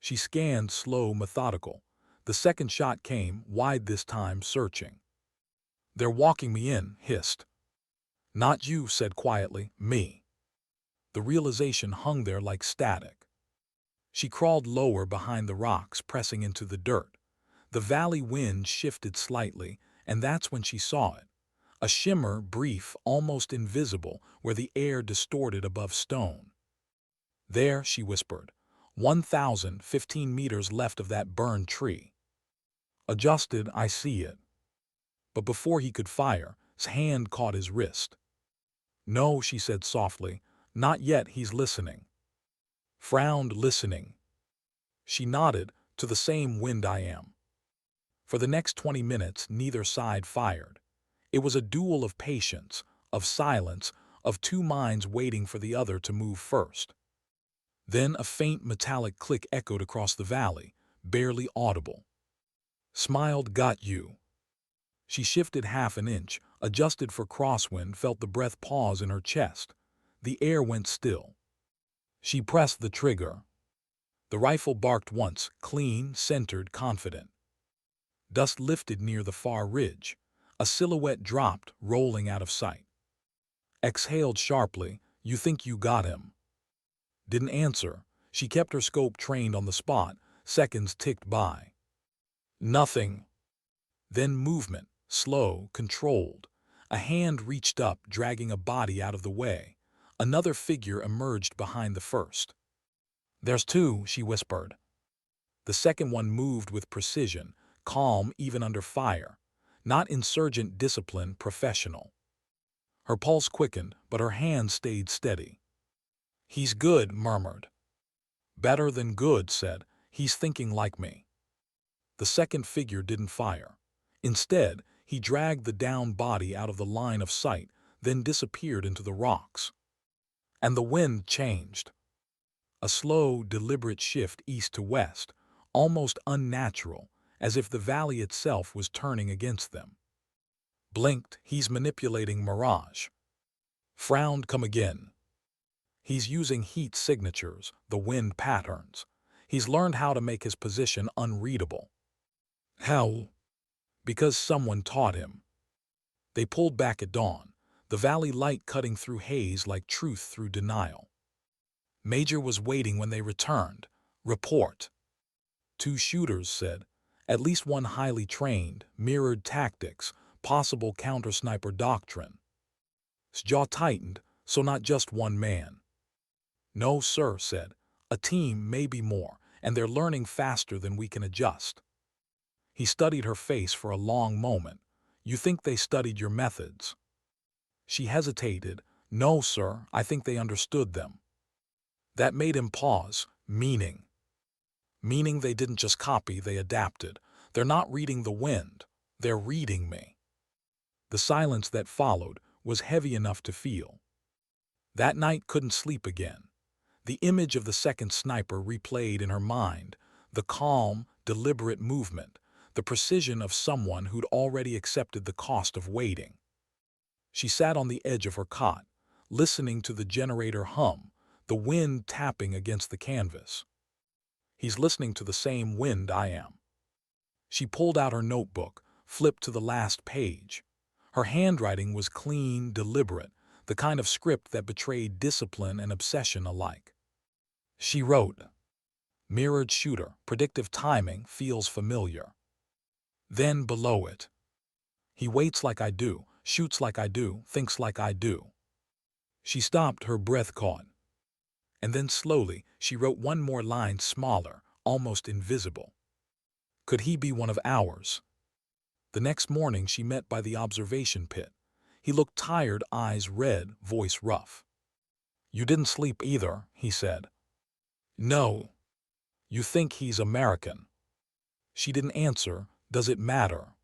She scanned, slow, methodical. The second shot came, wide this time, searching. They're walking me in, hissed. Not you, said quietly, me. The realization hung there like static. She crawled lower behind the rocks, pressing into the dirt. The valley wind shifted slightly, and that's when she saw it. A shimmer, brief, almost invisible, where the air distorted above stone. There, she whispered. 1,015 meters left of that burned tree. Adjusted, I see it. But before he could fire, his hand caught his wrist. No, she said softly. Not yet, he's listening. Frowned, listening. She nodded. To the same wind I am. For the next 20 minutes, neither side fired. It was a duel of patience, of silence, of two minds waiting for the other to move first. Then a faint metallic click echoed across the valley, barely audible. Smiled, got you. She shifted half an inch, adjusted for crosswind, felt the breath pause in her chest. The air went still. She pressed the trigger. The rifle barked once, clean, centered, confident. Dust lifted near the far ridge. A silhouette dropped, rolling out of sight. Exhaled sharply. You think you got him. Didn't answer. She kept her scope trained on the spot. Seconds ticked by. Nothing. Then movement, slow, controlled. A hand reached up, dragging a body out of the way. Another figure emerged behind the first. There's two, she whispered. The second one moved with precision, calm even under fire. Not insurgent discipline, professional. Her pulse quickened, but her hand stayed steady. He's good, murmured. Better than good, said. He's thinking like me. The second figure didn't fire. Instead, he dragged the downed body out of the line of sight, then disappeared into the rocks. And the wind changed. A slow, deliberate shift east to west, almost unnatural, as if the valley itself was turning against them. Blinked, he's manipulating mirage. Frowned, come again. He's using heat signatures, the wind patterns. He's learned how to make his position unreadable. How? Because someone taught him. They pulled back at dawn, the valley light cutting through haze like truth through denial. Major was waiting when they returned. Report. 2 shooters said. At least one highly trained, mirrored tactics, possible counter-sniper doctrine. His jaw tightened, so not just one man. No, sir, said. A team, maybe more, and they're learning faster than we can adjust. He studied her face for a long moment. You think they studied your methods? She hesitated. No, sir, I think they understood them. That made him pause. Meaning? Meaning they didn't just copy, they adapted. They're not reading the wind. They're reading me. The silence that followed was heavy enough to feel. That night couldn't sleep again. The image of the second sniper replayed in her mind, the calm, deliberate movement, the precision of someone who'd already accepted the cost of waiting. She sat on the edge of her cot, listening to the generator hum, the wind tapping against the canvas. He's listening to the same wind I am. She pulled out her notebook, flipped to the last page. Her handwriting was clean, deliberate, the kind of script that betrayed discipline and obsession alike. She wrote, "Mirrored shooter, predictive timing, feels familiar." Then below it, "He waits like I do, shoots like I do, thinks like I do." She stopped, her breath caught. And then slowly, she wrote one more line smaller, almost invisible. Could he be one of ours? The next morning she met by the observation pit. He looked tired, eyes red, voice rough. "You didn't sleep either," he said. "No. You think he's American?" She didn't answer. "Does it matter?"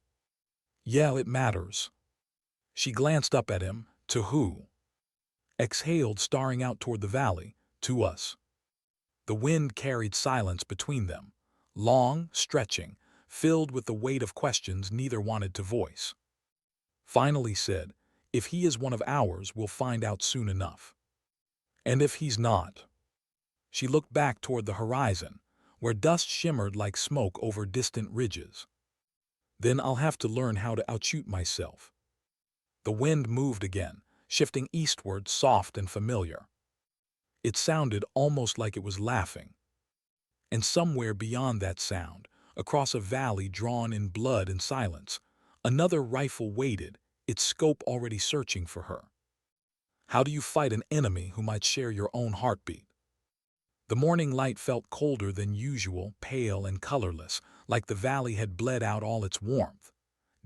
"Yeah, it matters." She glanced up at him. "To who?" Exhaled, staring out toward the valley. "To us." The wind carried silence between them, long, stretching, filled with the weight of questions neither wanted to voice. Finally said, "If he is one of ours, we'll find out soon enough." "And if he's not?" She looked back toward the horizon, where dust shimmered like smoke over distant ridges. "Then I'll have to learn how to outshoot myself." The wind moved again, shifting eastward, soft and familiar. It sounded almost like it was laughing. And somewhere beyond that sound, across a valley drawn in blood and silence, another rifle waited, its scope already searching for her. How do you fight an enemy who might share your own heartbeat? The morning light felt colder than usual, pale and colorless, like the valley had bled out all its warmth.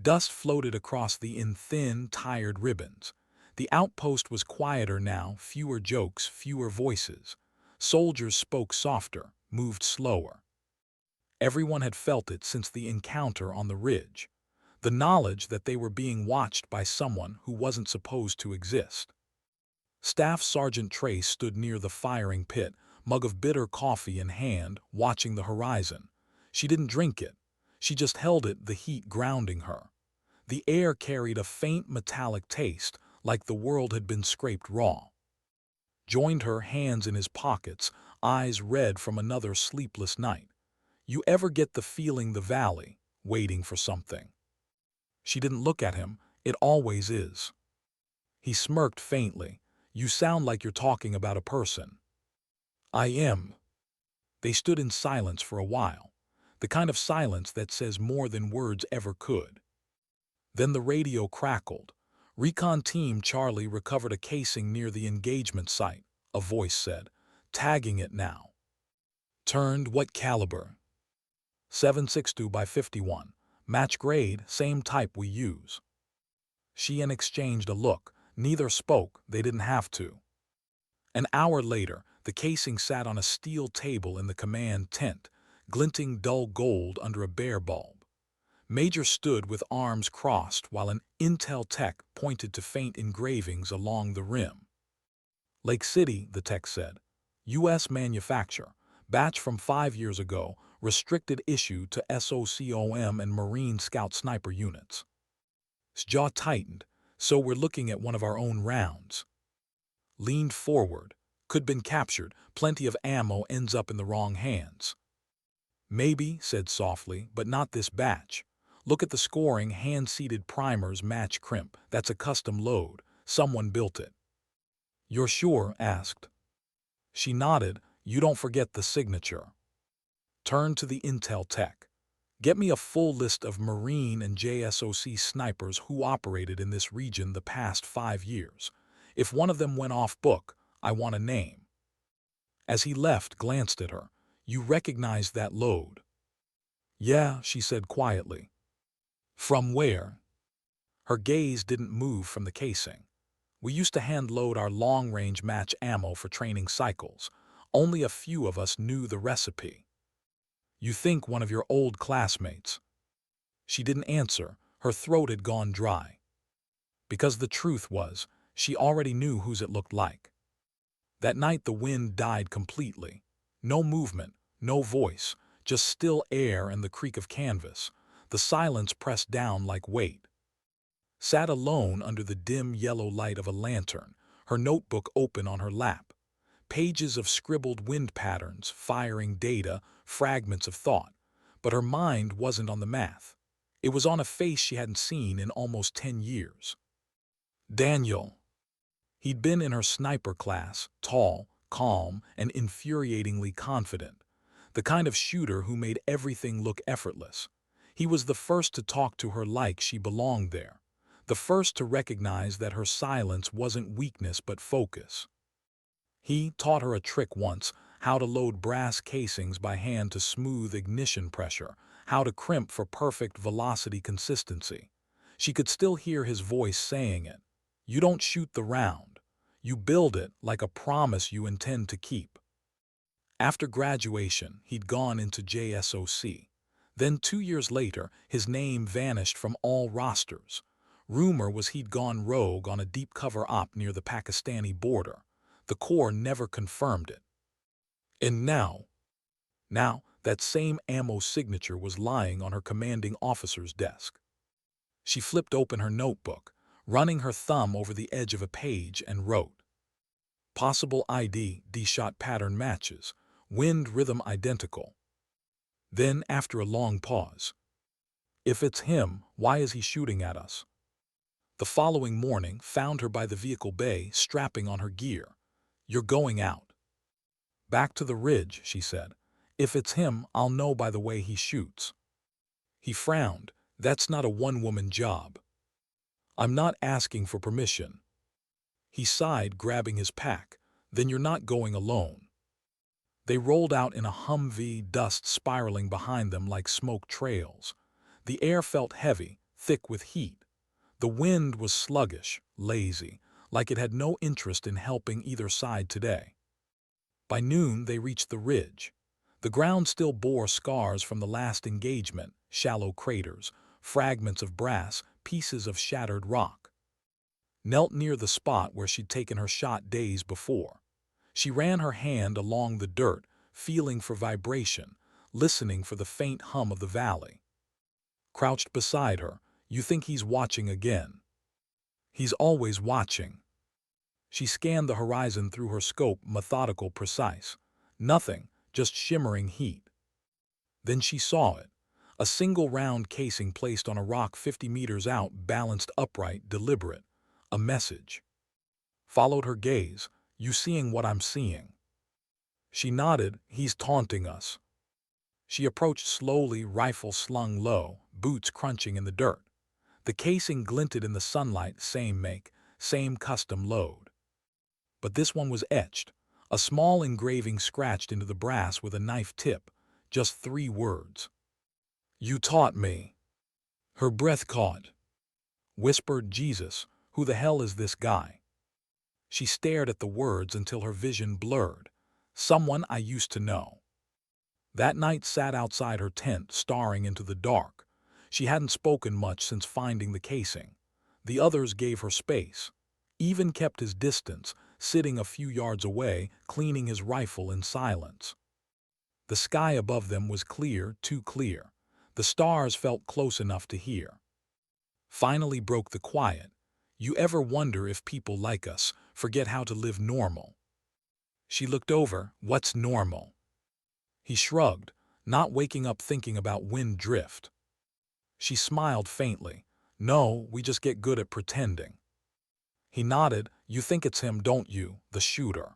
Dust floated across in thin, tired ribbons. The outpost was quieter now, fewer jokes, fewer voices. Soldiers spoke softer, moved slower. Everyone had felt it since the encounter on the ridge, the knowledge that they were being watched by someone who wasn't supposed to exist. Staff Sergeant Trace stood near the firing pit, mug of bitter coffee in hand, watching the horizon. She didn't drink it. She just held it, the heat grounding her. The air carried a faint metallic taste, like the world had been scraped raw. Joined her, hands in his pockets, eyes red from another sleepless night. You ever get the feeling the valley, waiting for something? She didn't look at him. It always is. He smirked faintly. You sound like you're talking about a person. I am. They stood in silence for a while, the kind of silence that says more than words ever could. Then the radio crackled. Recon Team Charlie recovered a casing near the engagement site, a voice said, tagging it now. Turned, what caliber? 7.62 by 51. Match grade, same type we use. She and exchanged a look. Neither spoke, they didn't have to. An hour later, the casing sat on a steel table in the command tent, glinting dull gold under a bare bulb. Major stood with arms crossed while an Intel tech pointed to faint engravings along the rim. Lake City, the tech said. U.S. manufacture, batch from 5 years ago, restricted issue to SOCOM and Marine Scout sniper units. His jaw tightened, so we're looking at one of our own rounds. Leaned forward. Could been captured, plenty of ammo ends up in the wrong hands. Maybe, said softly, but not this batch. Look at the scoring, hand-seated primers match crimp. That's a custom load. Someone built it. You're sure? Asked. She nodded. You don't forget the signature. Turn to the intel tech. Get me a full list of Marine and JSOC snipers who operated in this region the past 5 years. If one of them went off book, I want a name. As he left, glanced at her. You recognize that load? Yeah, she said quietly. From where? Her gaze didn't move from the casing. We used to hand-load our long-range match ammo for training cycles. Only a few of us knew the recipe. You think one of your old classmates? She didn't answer. Her throat had gone dry. Because the truth was, she already knew whose it looked like. That night the wind died completely. No movement, no voice, just still air and the creak of canvas. The silence pressed down like weight. Sat alone under the dim yellow light of a lantern, her notebook open on her lap. Pages of scribbled wind patterns, firing data, fragments of thought. But her mind wasn't on the math. It was on a face she hadn't seen in almost 10 years. Daniel. He'd been in her sniper class, tall, calm, and infuriatingly confident. The kind of shooter who made everything look effortless. He was the first to talk to her like she belonged there. The first to recognize that her silence wasn't weakness but focus. He taught her a trick once, how to load brass casings by hand to smooth ignition pressure, how to crimp for perfect velocity consistency. She could still hear his voice saying it. You don't shoot the round. You build it like a promise you intend to keep. After graduation, he'd gone into JSOC. Then 2 years later, his name vanished from all rosters. Rumor was he'd gone rogue on a deep cover op near the Pakistani border. The Corps never confirmed it. And now, that same ammo signature was lying on her commanding officer's desk. She flipped open her notebook, running her thumb over the edge of a page, and wrote, Possible ID, D-shot pattern matches, wind rhythm identical. Then, after a long pause, If it's him, why is he shooting at us? The following morning found her by the vehicle bay, strapping on her gear. You're going out. Back to the ridge, she said. If it's him, I'll know by the way he shoots. He frowned. That's not a one-woman job. I'm not asking for permission. He sighed, grabbing his pack. Then you're not going alone. They rolled out in a Humvee, dust spiraling behind them like smoke trails. The air felt heavy, thick with heat. The wind was sluggish, lazy, like it had no interest in helping either side today. By noon, they reached the ridge. The ground still bore scars from the last engagement, shallow craters, fragments of brass, pieces of shattered rock. Knelt near the spot where she'd taken her shot days before. She ran her hand along the dirt, feeling for vibration, listening for the faint hum of the valley. Crouched beside her, you think he's watching again. He's always watching. She scanned the horizon through her scope, methodical, precise. Nothing, just shimmering heat. Then she saw it. A single round casing placed on a rock 50 meters out, balanced upright, deliberate. A message. Followed her gaze. You seeing what I'm seeing? She nodded. He's taunting us. She approached slowly, rifle slung low, boots crunching in the dirt. The casing glinted in the sunlight, same make, same custom load. But this one was etched, a small engraving scratched into the brass with a knife tip, just 3 words. You taught me. Her breath caught. Whispered, Jesus, who the hell is this guy? She stared at the words until her vision blurred. Someone I used to know. That night sat outside her tent, staring into the dark. She hadn't spoken much since finding the casing. The others gave her space. Even kept his distance, sitting a few yards away, cleaning his rifle in silence. The sky above them was clear, too clear. The stars felt close enough to hear. Finally broke the quiet. You ever wonder if people like us forget how to live normal? She looked over. What's normal? He shrugged, not waking up thinking about wind drift. She smiled faintly. No, we just get good at pretending. He nodded. You think it's him, don't you, the shooter?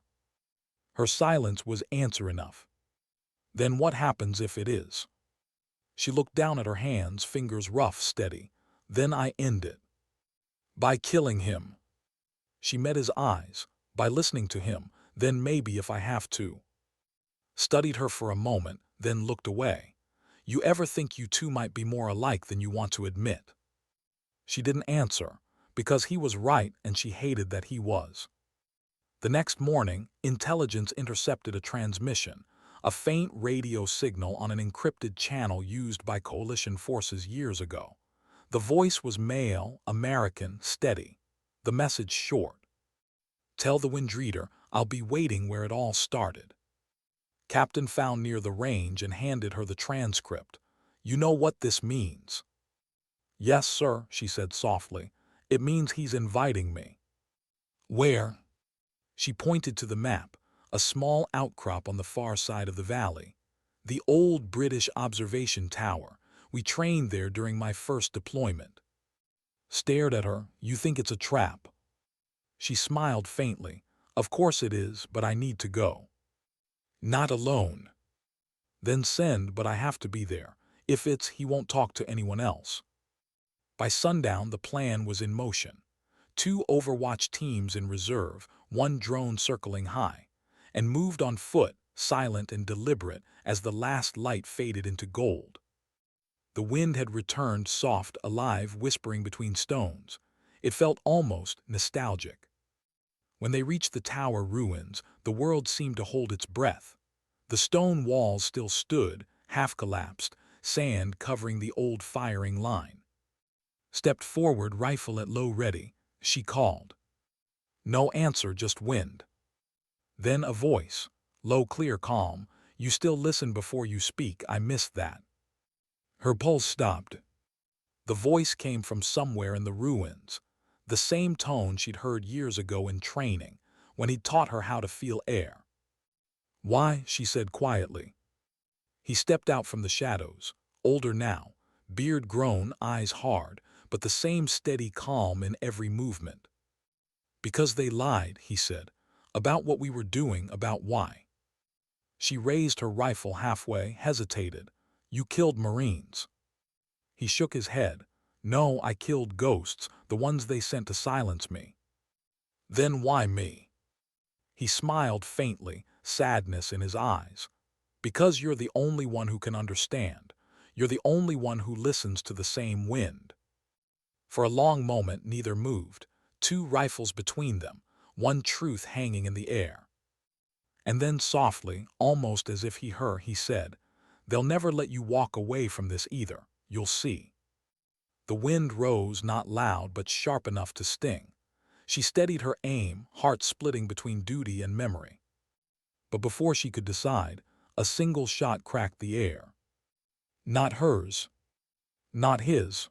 Her silence was answer enough. Then what happens if it is? She looked down at her hands, fingers rough, steady. Then I end it. By killing him. She met his eyes. By listening to him. Then maybe if I have to. Studied her for a moment, then looked away. You ever think you two might be more alike than you want to admit? She didn't answer, because he was right and she hated that he was. The next morning, intelligence intercepted a transmission, a faint radio signal on an encrypted channel used by coalition forces years ago. The voice was male, American, steady. The message short. Tell the Windreader I'll be waiting where it all started. Captain found near the range and handed her the transcript. You know what this means? Yes, sir, she said softly. It means he's inviting me. Where? She pointed to the map, a small outcrop on the far side of the valley. The old British observation tower. We trained there during my first deployment. Stared at her. You think it's a trap? She smiled faintly. Of course it is, but I need to go. Not alone. Then send, but I have to be there. If it's, he won't talk to anyone else. By sundown, the plan was in motion. 2 Overwatch teams in reserve, 1 drone circling high, and moved on foot, silent and deliberate, as the last light faded into gold. The wind had returned, soft, alive, whispering between stones. It felt almost nostalgic. When they reached the tower ruins, the world seemed to hold its breath. The stone walls still stood, half collapsed, sand covering the old firing line. Stepped forward, rifle at low ready. She called. No answer, just wind. Then a voice, low, clear, calm. You still listen before you speak. I missed that. Her pulse stopped. The voice came from somewhere in the ruins. The same tone she'd heard years ago in training, when he'd taught her how to feel air. Why? She said quietly. He stepped out from the shadows, older now, beard grown, eyes hard, but the same steady calm in every movement. Because they lied, he said, about what we were doing, about why. She raised her rifle halfway, hesitated. You killed Marines. He shook his head. No, I killed ghosts, the ones they sent to silence me. Then why me? He smiled faintly, sadness in his eyes. Because you're the only one who can understand. You're the only one who listens to the same wind. For a long moment, neither moved. 2 rifles between them, one truth hanging in the air. And then softly, almost as if he said, they'll never let you walk away from this either, you'll see. The wind rose, not loud but sharp enough to sting. She steadied her aim, heart splitting between duty and memory. But before she could decide, a single shot cracked the air. Not hers. Not his.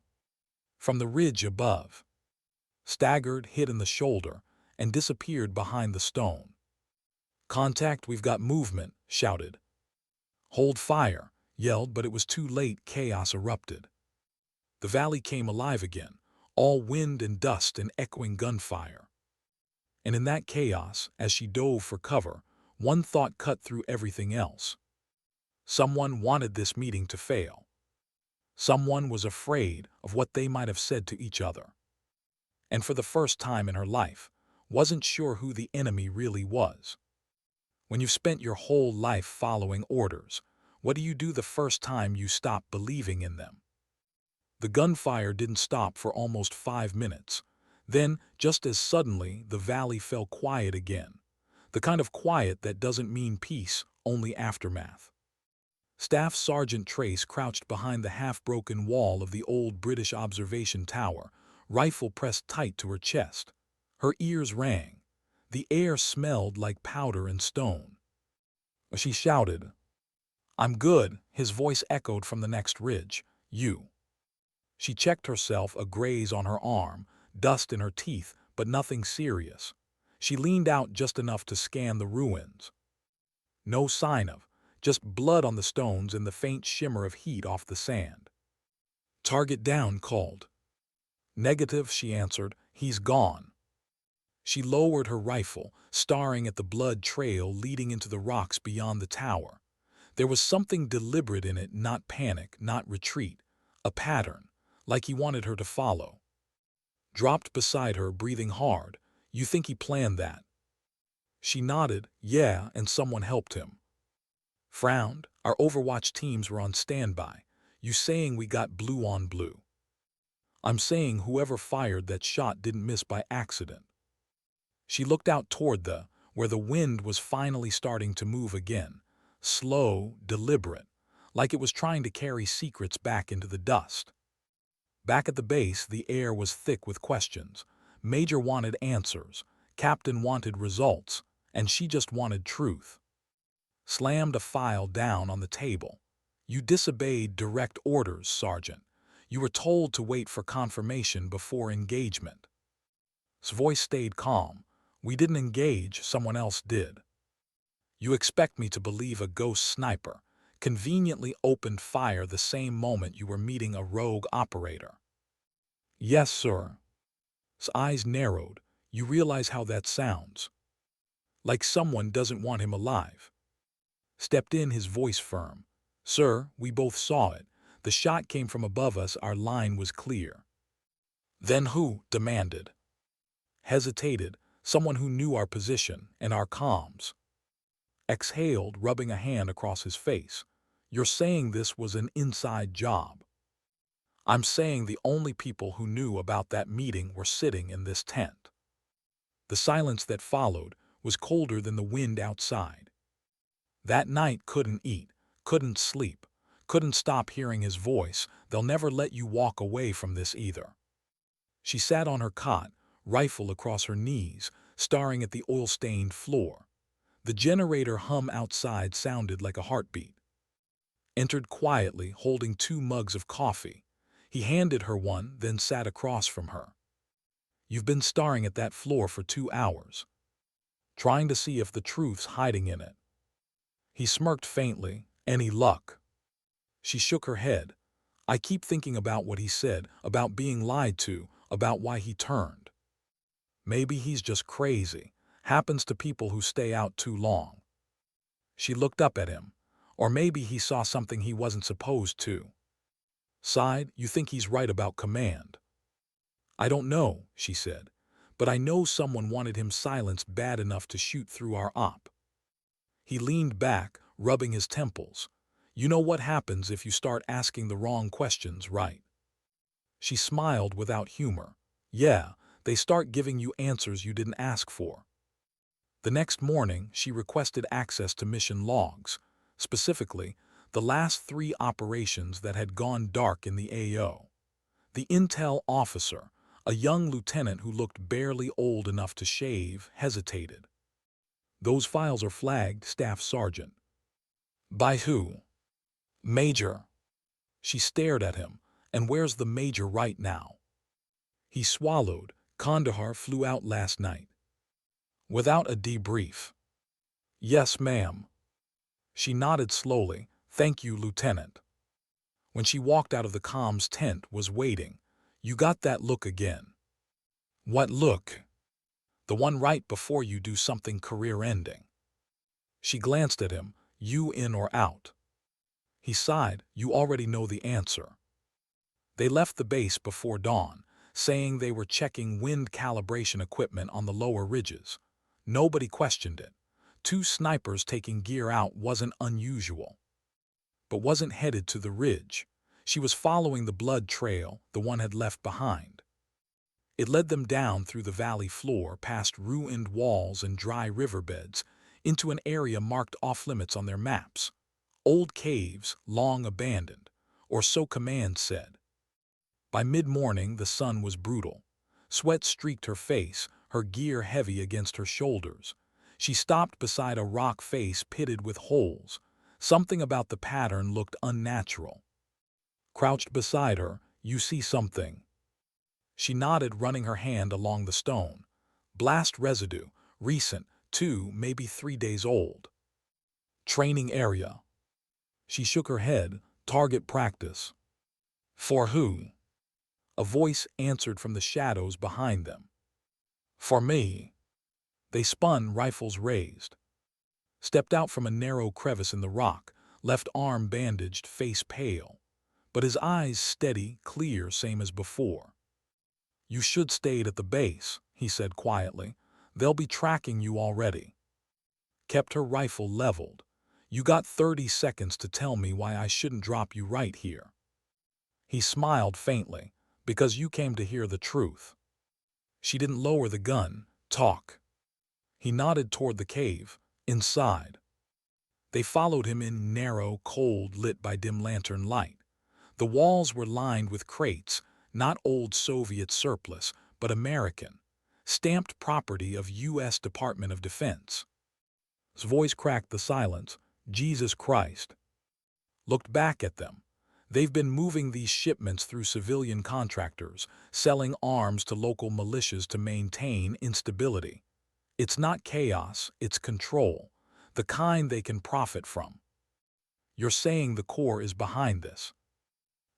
From the ridge above. Staggered, hit in the shoulder, and disappeared behind the stone. Contact, we've got movement, shouted. Hold fire, yelled, but it was too late. Chaos erupted. The valley came alive again, all wind and dust and echoing gunfire. And in that chaos, as she dove for cover, one thought cut through everything else. Someone wanted this meeting to fail. Someone was afraid of what they might have said to each other. And for the first time in her life, wasn't sure who the enemy really was. When you've spent your whole life following orders, what do you do the first time you stop believing in them? The gunfire didn't stop for almost 5 minutes. Then, just as suddenly, the valley fell quiet again. The kind of quiet that doesn't mean peace, only aftermath. Staff Sergeant Trace crouched behind the half-broken wall of the old British observation tower, rifle pressed tight to her chest. Her ears rang. The air smelled like powder and stone. She shouted. I'm good, his voice echoed from the next ridge. You. She checked herself, a graze on her arm, dust in her teeth, but nothing serious. She leaned out just enough to scan the ruins. No sign of, just blood on the stones and the faint shimmer of heat off the sand. Target down, called. Negative, she answered. He's gone. She lowered her rifle, staring at the blood trail leading into the rocks beyond the tower. There was something deliberate in it, not panic, not retreat. A pattern, like he wanted her to follow. Dropped beside her, breathing hard. You think he planned that? She nodded, yeah, and someone helped him. Frowned, our Overwatch teams were on standby. You saying we got blue on blue? I'm saying whoever fired that shot didn't miss by accident. She looked out toward where the wind was finally starting to move again. Slow, deliberate, like it was trying to carry secrets back into the dust. Back at the base, the air was thick with questions. Major wanted answers, Captain wanted results, and she just wanted truth. Slammed a file down on the table. You disobeyed direct orders, Sergeant. You were told to wait for confirmation before engagement. His voice stayed calm. We didn't engage, someone else did. You expect me to believe a ghost sniper conveniently opened fire the same moment you were meeting a rogue operator? Yes, sir. His eyes narrowed. You realize how that sounds. Like someone doesn't want him alive. Stepped in, his voice firm. Sir, we both saw it. The shot came from above us, our line was clear. Then who? Demanded. Hesitated, someone who knew our position and our comms. Exhaled, rubbing a hand across his face. You're saying this was an inside job. I'm saying the only people who knew about that meeting were sitting in this tent. The silence that followed was colder than the wind outside. That night couldn't eat, couldn't sleep, couldn't stop hearing his voice. They'll never let you walk away from this either. She sat on her cot, rifle across her knees, staring at the oil-stained floor. The generator hum outside sounded like a heartbeat. Entered quietly, holding 2 mugs of coffee. He handed her one, then sat across from her. You've been staring at that floor for 2 hours, trying to see if the truth's hiding in it. He smirked faintly. Any luck? She shook her head. I keep thinking about what he said, about being lied to, about why he turned. Maybe he's just crazy. Happens to people who stay out too long. She looked up at him. Or maybe he saw something he wasn't supposed to. Sighed. You think he's right about command? I don't know, she said, but I know someone wanted him silenced bad enough to shoot through our op. He leaned back, rubbing his temples. You know what happens if you start asking the wrong questions, right? She smiled without humor. Yeah, they start giving you answers you didn't ask for. The next morning, she requested access to mission logs, specifically, the last 3 operations that had gone dark in the AO. The intel officer, a young lieutenant who looked barely old enough to shave, hesitated. Those files are flagged, Staff Sergeant. By who? Major. She stared at him. And where's the major right now? He swallowed. Kandahar flew out last night. Without a debrief. Yes, ma'am. She nodded slowly. Thank you, Lieutenant. When she walked out of the comms tent, was waiting. You got that look again. What look? The one right before you do something career-ending. She glanced at him. You in or out? He sighed. You already know the answer. They left the base before dawn, saying they were checking wind calibration equipment on the lower ridges. Nobody questioned it. 2 snipers taking gear out wasn't unusual. But wasn't headed to the ridge. She was following the blood trail the one had left behind. It led them down through the valley floor, past ruined walls and dry riverbeds, into an area marked off-limits on their maps. Old caves, long abandoned, or so command said. By mid-morning, the sun was brutal. Sweat streaked her face, her gear heavy against her shoulders. She stopped beside a rock face pitted with holes. Something about the pattern looked unnatural. Crouched beside her, you see something. She nodded, running her hand along the stone. Blast residue, recent, 2, maybe 3 days old. Training area. She shook her head. Target practice. For who? A voice answered from the shadows behind them. For me. They spun, rifles raised. Stepped out from a narrow crevice in the rock, left arm bandaged, face pale, but his eyes steady, clear, same as before. "You should stayed at the base," he said quietly. "They'll be tracking you already." Kept her rifle leveled. "You got 30 seconds to tell me why I shouldn't drop you right here." He smiled faintly. "Because you came to hear the truth." She didn't lower the gun. "Talk." He nodded toward the cave, inside. They followed him in, narrow, cold, lit by dim lantern light. The walls were lined with crates, not old Soviet surplus, but American, stamped property of U.S. Department of Defense. His voice cracked the silence. "Jesus Christ." Looked back at them. They've been moving these shipments through civilian contractors, selling arms to local militias to maintain instability. It's not chaos, it's control, the kind they can profit from. "You're saying the Corps is behind this."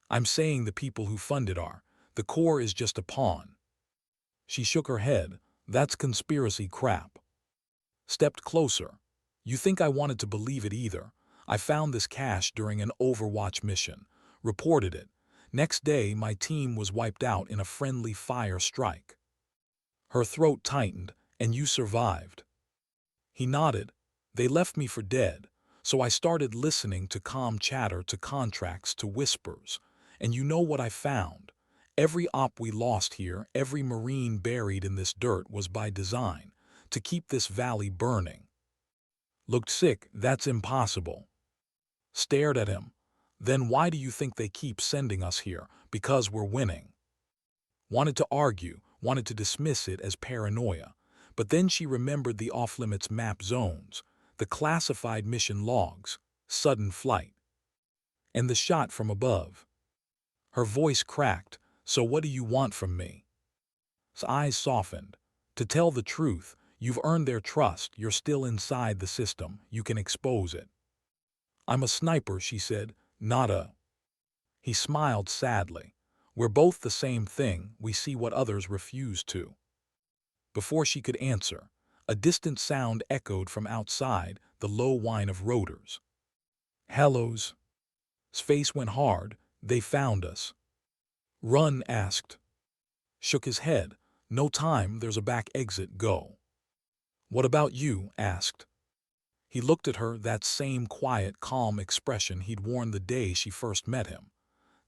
"I'm saying the people who fund it are. The Corps is just a pawn." She shook her head. "That's conspiracy crap." Stepped closer. "You think I wanted to believe it either. I found this cache during an Overwatch mission, reported it. Next day, my team was wiped out in a friendly fire strike." Her throat tightened. "And you survived." He nodded. "They left me for dead, so I started listening to calm chatter, to contracts, to whispers. And you know what I found? Every op we lost here, every Marine buried in this dirt was by design, to keep this valley burning." Looked sick. "That's impossible." Stared at him. "Then why do you think they keep sending us here? Because we're winning." Wanted to argue, wanted to dismiss it as paranoia. But then she remembered the off-limits map zones, the classified mission logs, sudden flight, and the shot from above. Her voice cracked. "So what do you want from me?" His eyes softened. "To tell the truth, you've earned their trust, you're still inside the system, you can expose it." "I'm a sniper," she said, "not a—" He smiled sadly. "We're both the same thing, we see what others refuse to." Before she could answer, a distant sound echoed from outside, the low whine of rotors. "Hellos." His face went hard. "They found us." "Run?" asked. Shook his head. "No time, there's a back exit, go." "What about you?" asked. He looked at her, that same quiet, calm expression he'd worn the day she first met him.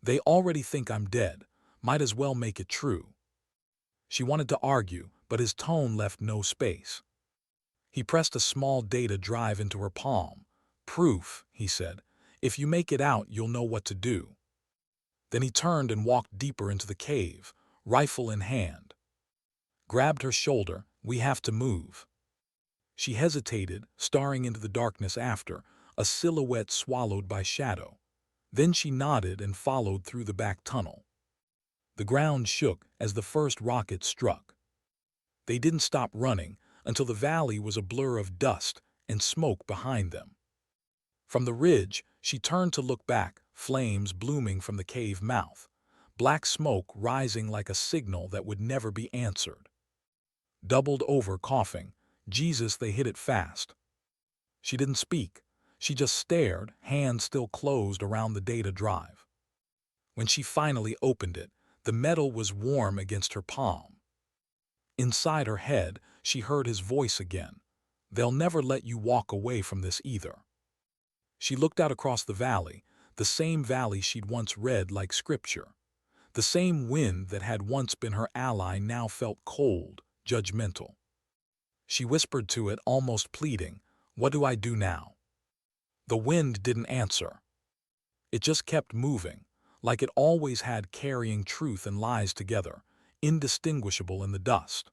"They already think I'm dead. Might as well make it true." She wanted to argue, but his tone left no space. He pressed a small data drive into her palm. "Proof," he said. "If you make it out, you'll know what to do." Then he turned and walked deeper into the cave, rifle in hand. Grabbed her shoulder. "We have to move." She hesitated, staring into the darkness after, a silhouette swallowed by shadow. Then she nodded and followed through the back tunnel. The ground shook as the first rocket struck. They didn't stop running until the valley was a blur of dust and smoke behind them. From the ridge, she turned to look back, flames blooming from the cave mouth, black smoke rising like a signal that would never be answered. Doubled over, coughing. "Jesus, they hit it fast." She didn't speak. She just stared, hands still closed around the data drive. When she finally opened it, the metal was warm against her palm. Inside her head, she heard his voice again. "They'll never let you walk away from this either." She looked out across the valley, the same valley she'd once read like scripture. The same wind that had once been her ally now felt cold, judgmental. She whispered to it, almost pleading, "What do I do now?" The wind didn't answer. It just kept moving, like it always had, carrying truth and lies together, indistinguishable in the dust.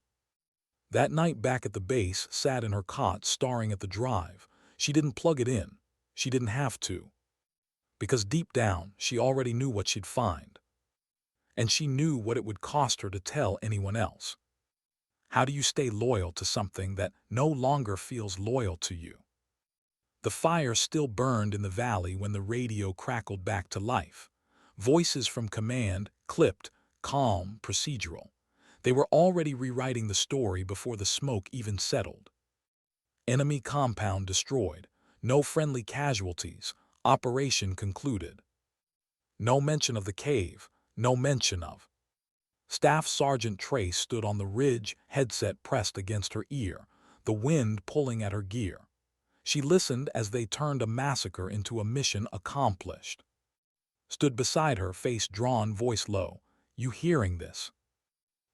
That night back at the base, sat in her cot staring at the drive. She didn't plug it in. She didn't have to. Because deep down, she already knew what she'd find. And she knew what it would cost her to tell anyone else. How do you stay loyal to something that no longer feels loyal to you? The fire still burned in the valley when the radio crackled back to life. Voices from command, clipped, calm, procedural. They were already rewriting the story before the smoke even settled. Enemy compound destroyed. No friendly casualties. Operation concluded. No mention of the cave, no mention of. Staff Sergeant Trace stood on the ridge, headset pressed against her ear, the wind pulling at her gear. She listened as they turned a massacre into a mission accomplished. Stood beside her, face drawn, voice low. "You hearing this?"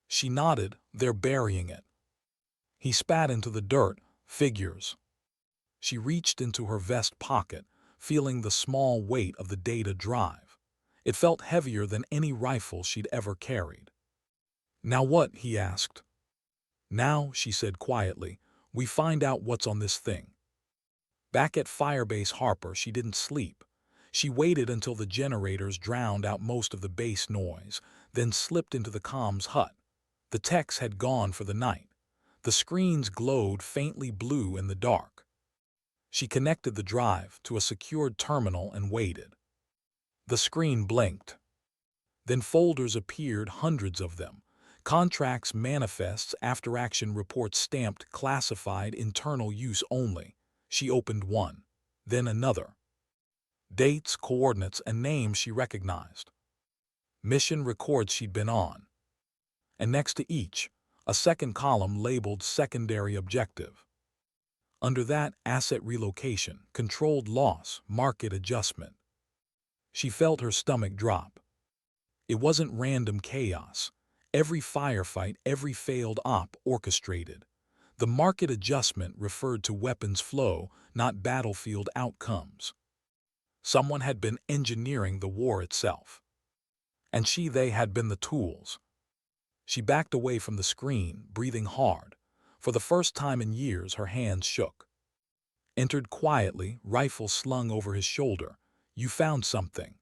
She nodded. "They're burying it." He spat into the dirt. "Figures." She reached into her vest pocket, feeling the small weight of the data drive. It felt heavier than any rifle she'd ever carried. "Now what?" he asked. "Now," she said quietly, "we find out what's on this thing." Back at Firebase Harper, she didn't sleep. She waited until the generators drowned out most of the base noise, then slipped into the comms hut. The techs had gone for the night. The screens glowed faintly blue in the dark. She connected the drive to a secured terminal and waited. The screen blinked. Then folders appeared, hundreds of them. Contracts, manifests, after-action reports stamped classified, internal use only. She opened one, then another. Dates, coordinates, and names she recognized. Mission records she'd been on. And next to each, a second column labeled secondary objective. Under that, asset relocation, controlled loss, market adjustment. She felt her stomach drop. It wasn't random chaos. Every firefight, every failed op orchestrated. The market adjustment referred to weapons flow, not battlefield outcomes. Someone had been engineering the war itself. And they had been the tools. She backed away from the screen, breathing hard. For the first time in years, her hands shook. Entered quietly, rifle slung over his shoulder. "You found something."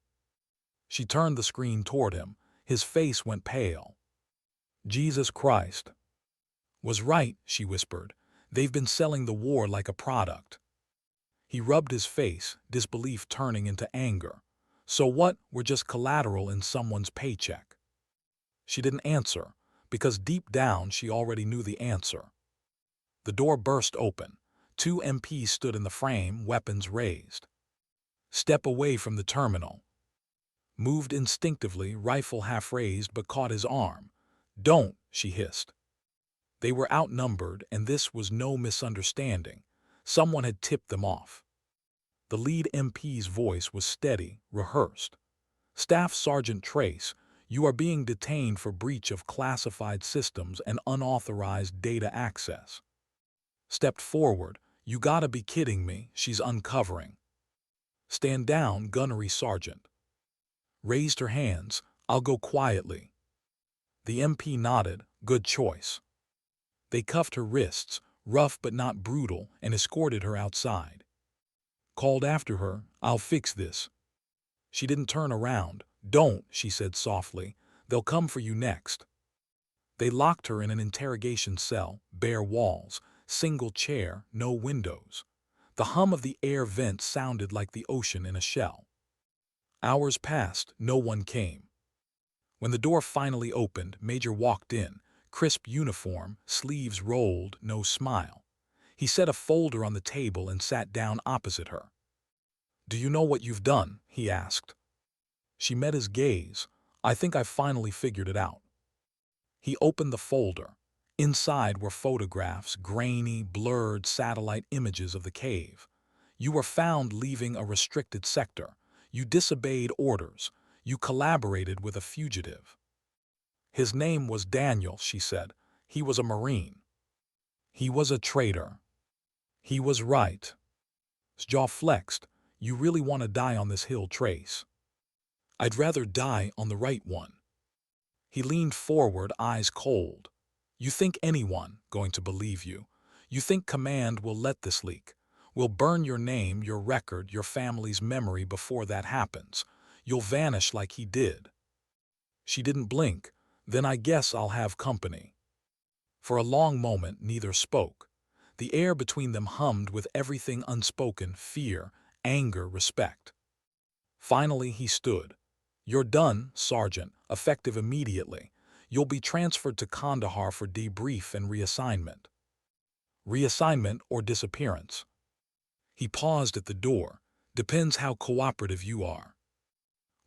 She turned the screen toward him. His face went pale. "Jesus Christ." "Was right," she whispered. "They've been selling the war like a product." He rubbed his face, disbelief turning into anger. "So what? We're just collateral in someone's paycheck." She didn't answer, because deep down she already knew the answer. The door burst open. 2 MPs stood in the frame, weapons raised. "Step away from the terminal." Moved instinctively, rifle half raised, but caught his arm. "Don't," she hissed. They were outnumbered, and this was no misunderstanding. Someone had tipped them off. The lead MP's voice was steady, rehearsed. "Staff Sergeant Trace, you are being detained for breach of classified systems and unauthorized data access." Stepped forward. "You gotta be kidding me," she's uncovering. "Stand down, gunnery sergeant." Raised her hands. "I'll go quietly." The MP nodded. "Good choice." They cuffed her wrists, rough but not brutal, and escorted her outside. Called after her, "I'll fix this." She didn't turn around. "Don't," she said softly. "They'll come for you next." They locked her in an interrogation cell, bare walls, single chair, no windows. The hum of the air vent sounded like the ocean in a shell. Hours passed, no one came. When the door finally opened, Major walked in, crisp uniform, sleeves rolled, no smile. He set a folder on the table and sat down opposite her. "Do you know what you've done?" he asked. She met his gaze. "I think I've finally figured it out." He opened the folder. Inside were photographs, grainy, blurred satellite images of the cave. "You were found leaving a restricted sector. You disobeyed orders. You collaborated with a fugitive." "His name was Daniel," she said. "He was a Marine." "He was a traitor." "He was right." His jaw flexed. "You really want to die on this hill, Trace?" "I'd rather die on the right one." He leaned forward, eyes cold. "You think anyone going to believe you? You think command will let this leak? Will burn your name, your record, your family's memory before that happens? You'll vanish like he did." She didn't blink. "Then I guess I'll have company." For a long moment, neither spoke. The air between them hummed with everything unspoken: fear, anger, respect. Finally, he stood. "You're done, Sergeant, effective immediately. You'll be transferred to Kandahar for debrief and reassignment." "Reassignment or disappearance?" He paused at the door. Depends how cooperative you are.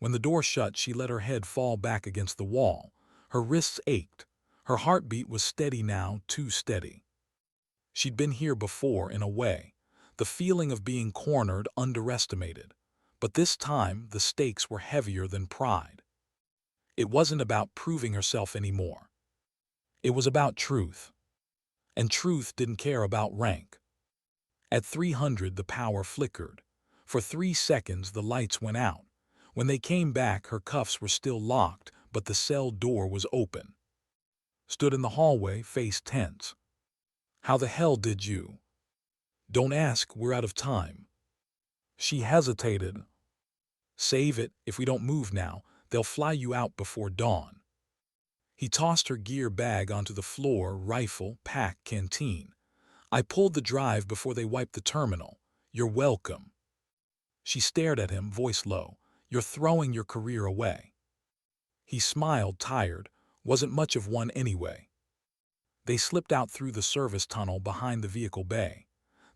When the door shut, she let her head fall back against the wall. Her wrists ached. Her heartbeat was steady now, too steady. She'd been here before, in a way. The feeling of being cornered, underestimated. But this time, the stakes were heavier than pride. It wasn't about proving herself anymore. It was about truth. And truth didn't care about rank. At 300, the power flickered. For 3 seconds, the lights went out. When they came back, her cuffs were still locked, but the cell door was open. Stood in the hallway, face tense. How the hell did you? Don't ask, we're out of time. She hesitated. Save it, if we don't move now, they'll fly you out before dawn. He tossed her gear bag onto the floor, rifle, pack, canteen. I pulled the drive before they wiped the terminal. You're welcome. She stared at him, voice low. You're throwing your career away. He smiled, tired. Wasn't much of one anyway. They slipped out through the service tunnel behind the vehicle bay.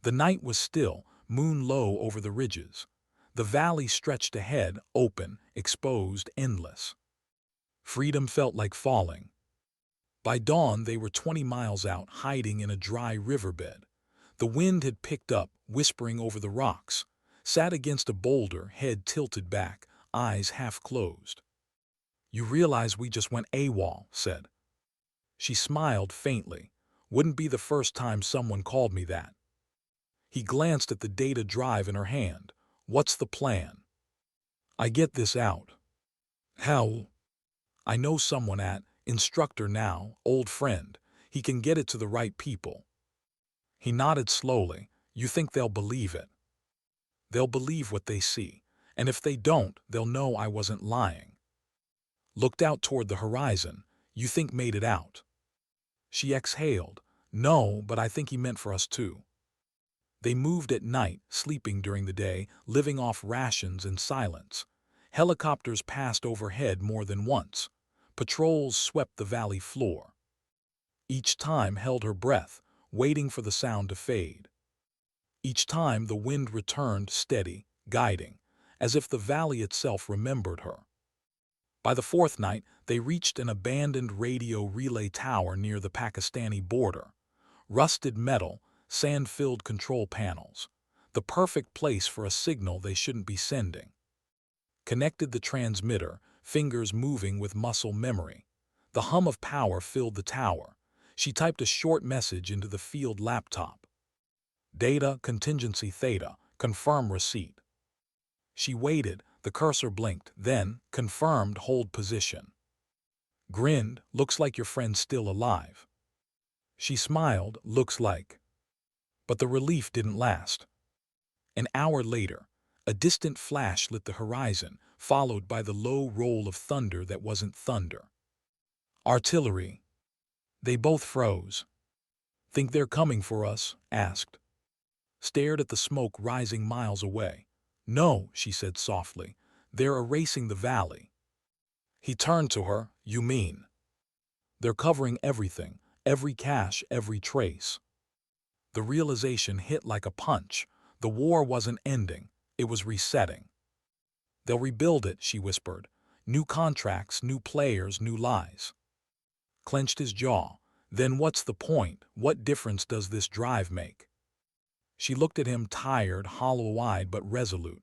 The night was still, moon low over the ridges. The valley stretched ahead, open, exposed, endless. Freedom felt like falling. By dawn, they were 20 miles out, hiding in a dry riverbed. The wind had picked up, whispering over the rocks. Sat against a boulder, head tilted back, eyes half closed. You realize we just went AWOL, said. She smiled faintly. Wouldn't be the first time someone called me that. He glanced at the data drive in her hand. What's the plan? I get this out. How? I know someone at, instructor now, old friend. He can get it to the right people. He nodded slowly. You think they'll believe it? They'll believe what they see. And if they don't, they'll know I wasn't lying. Looked out toward the horizon. You think made it out? She exhaled. No, but I think he meant for us too. They moved at night, sleeping during the day, living off rations and silence. Helicopters passed overhead more than once. Patrols swept the valley floor. Each time held her breath, waiting for the sound to fade. Each time the wind returned steady, guiding, as if the valley itself remembered her. By the 4th night, they reached an abandoned radio relay tower near the Pakistani border. Rusted metal, sand-filled control panels. The perfect place for a signal they shouldn't be sending. Connected the transmitter, fingers moving with muscle memory. The hum of power filled the tower. She typed a short message into the field laptop. Data, contingency theta, confirm receipt. She waited, the cursor blinked, then, confirmed, hold position. Grinned, looks like your friend's still alive. She smiled, looks like. But the relief didn't last. An hour later, a distant flash lit the horizon, followed by the low roll of thunder that wasn't thunder. Artillery. They both froze. Think they're coming for us? Asked. Stared at the smoke rising miles away. No, she said softly. They're erasing the valley. He turned to her. You mean? They're covering everything, every cache, every trace. The realization hit like a punch. The war wasn't ending. It was resetting. They'll rebuild it, she whispered. New contracts, new players, new lies. Clenched his jaw. Then what's the point? What difference does this drive make? She looked at him, tired, hollow-eyed but resolute.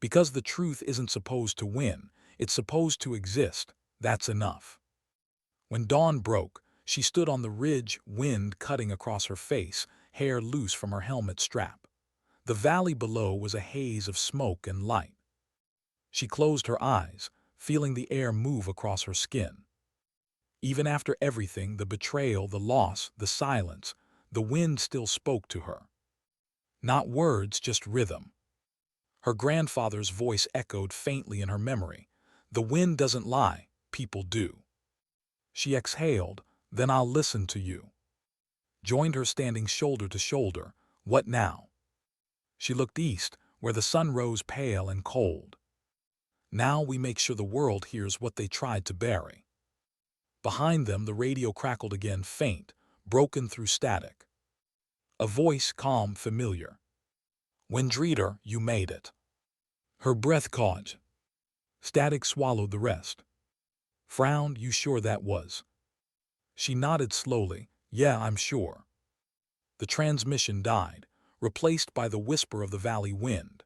Because the truth isn't supposed to win, it's supposed to exist. That's enough. When dawn broke, she stood on the ridge, wind cutting across her face, hair loose from her helmet strap. The valley below was a haze of smoke and light. She closed her eyes, feeling the air move across her skin. Even after everything, the betrayal, the loss, the silence, the wind still spoke to her. Not words, just rhythm. Her grandfather's voice echoed faintly in her memory. The wind doesn't lie, people do. She exhaled, then I'll listen to you. Joined her standing shoulder to shoulder. What now? She looked east, where the sun rose pale and cold. Now we make sure the world hears what they tried to bury. Behind them, the radio crackled again, faint, broken through static. A voice, calm, familiar. Wendreader, you made it. Her breath caught. Static swallowed the rest. Frowned, you sure that was? She nodded slowly. Yeah, I'm sure. The transmission died, replaced by the whisper of the valley wind.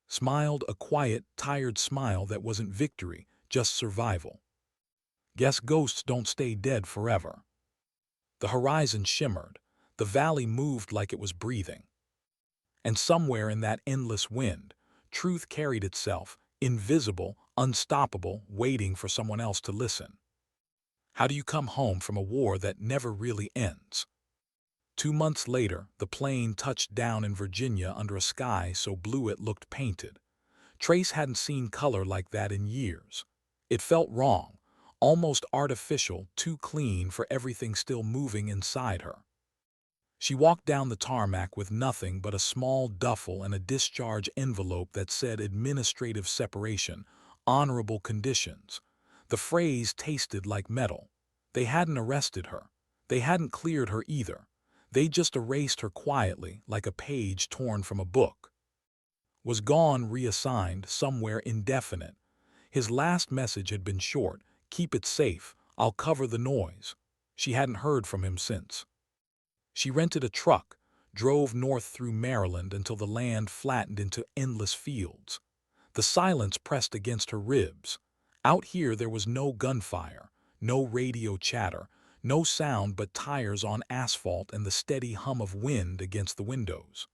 Smiled a quiet, tired smile that wasn't victory, just survival. Guess ghosts don't stay dead forever. The horizon shimmered. The valley moved like it was breathing. And somewhere in that endless wind, truth carried itself, invisible, unstoppable, waiting for someone else to listen. How do you come home from a war that never really ends? 2 months later, the plane touched down in Virginia under a sky so blue it looked painted. Trace hadn't seen color like that in years. It felt wrong, almost artificial, too clean for everything still moving inside her. She walked down the tarmac with nothing but a small duffel and a discharge envelope that said administrative separation, honorable conditions. The phrase tasted like metal. They hadn't arrested her. They hadn't cleared her either. They just erased her quietly, like a page torn from a book. Was gone, reassigned, somewhere indefinite. His last message had been short, keep it safe, I'll cover the noise. She hadn't heard from him since. She rented a truck, drove north through Maryland until the land flattened into endless fields. The silence pressed against her ribs. Out here there was no gunfire, no radio chatter, no sound but tires on asphalt and the steady hum of wind against the windows.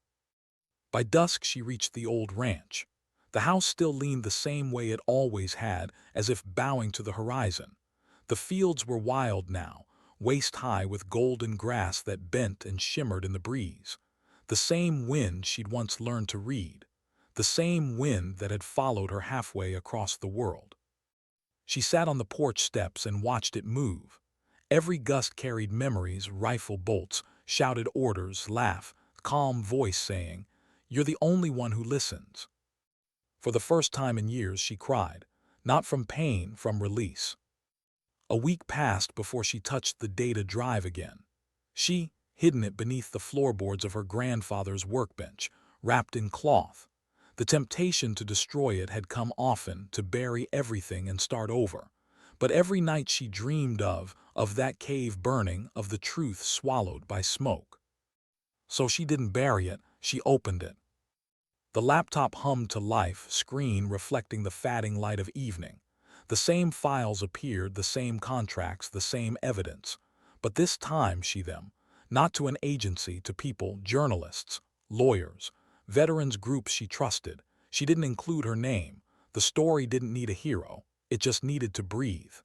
By dusk she reached the old ranch. The house still leaned the same way it always had, as if bowing to the horizon. The fields were wild now, waist-high with golden grass that bent and shimmered in the breeze. The same wind she'd once learned to read. The same wind that had followed her halfway across the world. She sat on the porch steps and watched it move. Every gust carried memories, rifle bolts, shouted orders, laugh, calm voice saying, "You're the only one who listens." For the first time in years she cried, not from pain, from release. A week passed before she touched the data drive again. She, hidden it beneath the floorboards of her grandfather's workbench, wrapped in cloth. The temptation to destroy it had come often, to bury everything and start over. But every night she dreamed of that cave burning, of the truth swallowed by smoke. So she didn't bury it, she opened it. The laptop hummed to life, screen reflecting the fading light of evening. The same files appeared, the same contracts, the same evidence. But this time them, not to an agency, to people, journalists, lawyers, veterans groups she trusted. She didn't include her name. The story didn't need a hero. It just needed to breathe.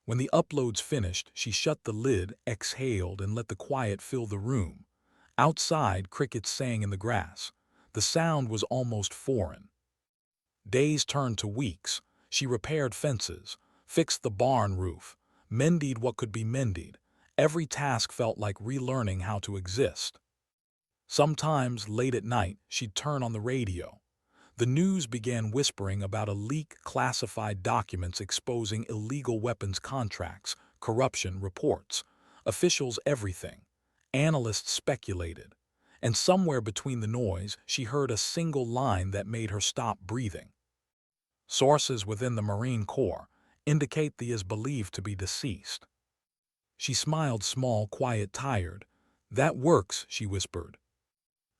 When the uploads finished, she shut the lid, exhaled, and let the quiet fill the room. Outside, crickets sang in the grass. The sound was almost foreign. Days turned to weeks. She repaired fences, fixed the barn roof, mended what could be mended. Every task felt like relearning how to exist. Sometimes, late at night, she'd turn on the radio. The news began whispering about a leak, classified documents exposing illegal weapons contracts, corruption reports, officials everything. Analysts speculated. And somewhere between the noise, she heard a single line that made her stop breathing. Sources within the Marine Corps indicate the is believed to be deceased. She smiled, small, quiet, tired. That works, she whispered.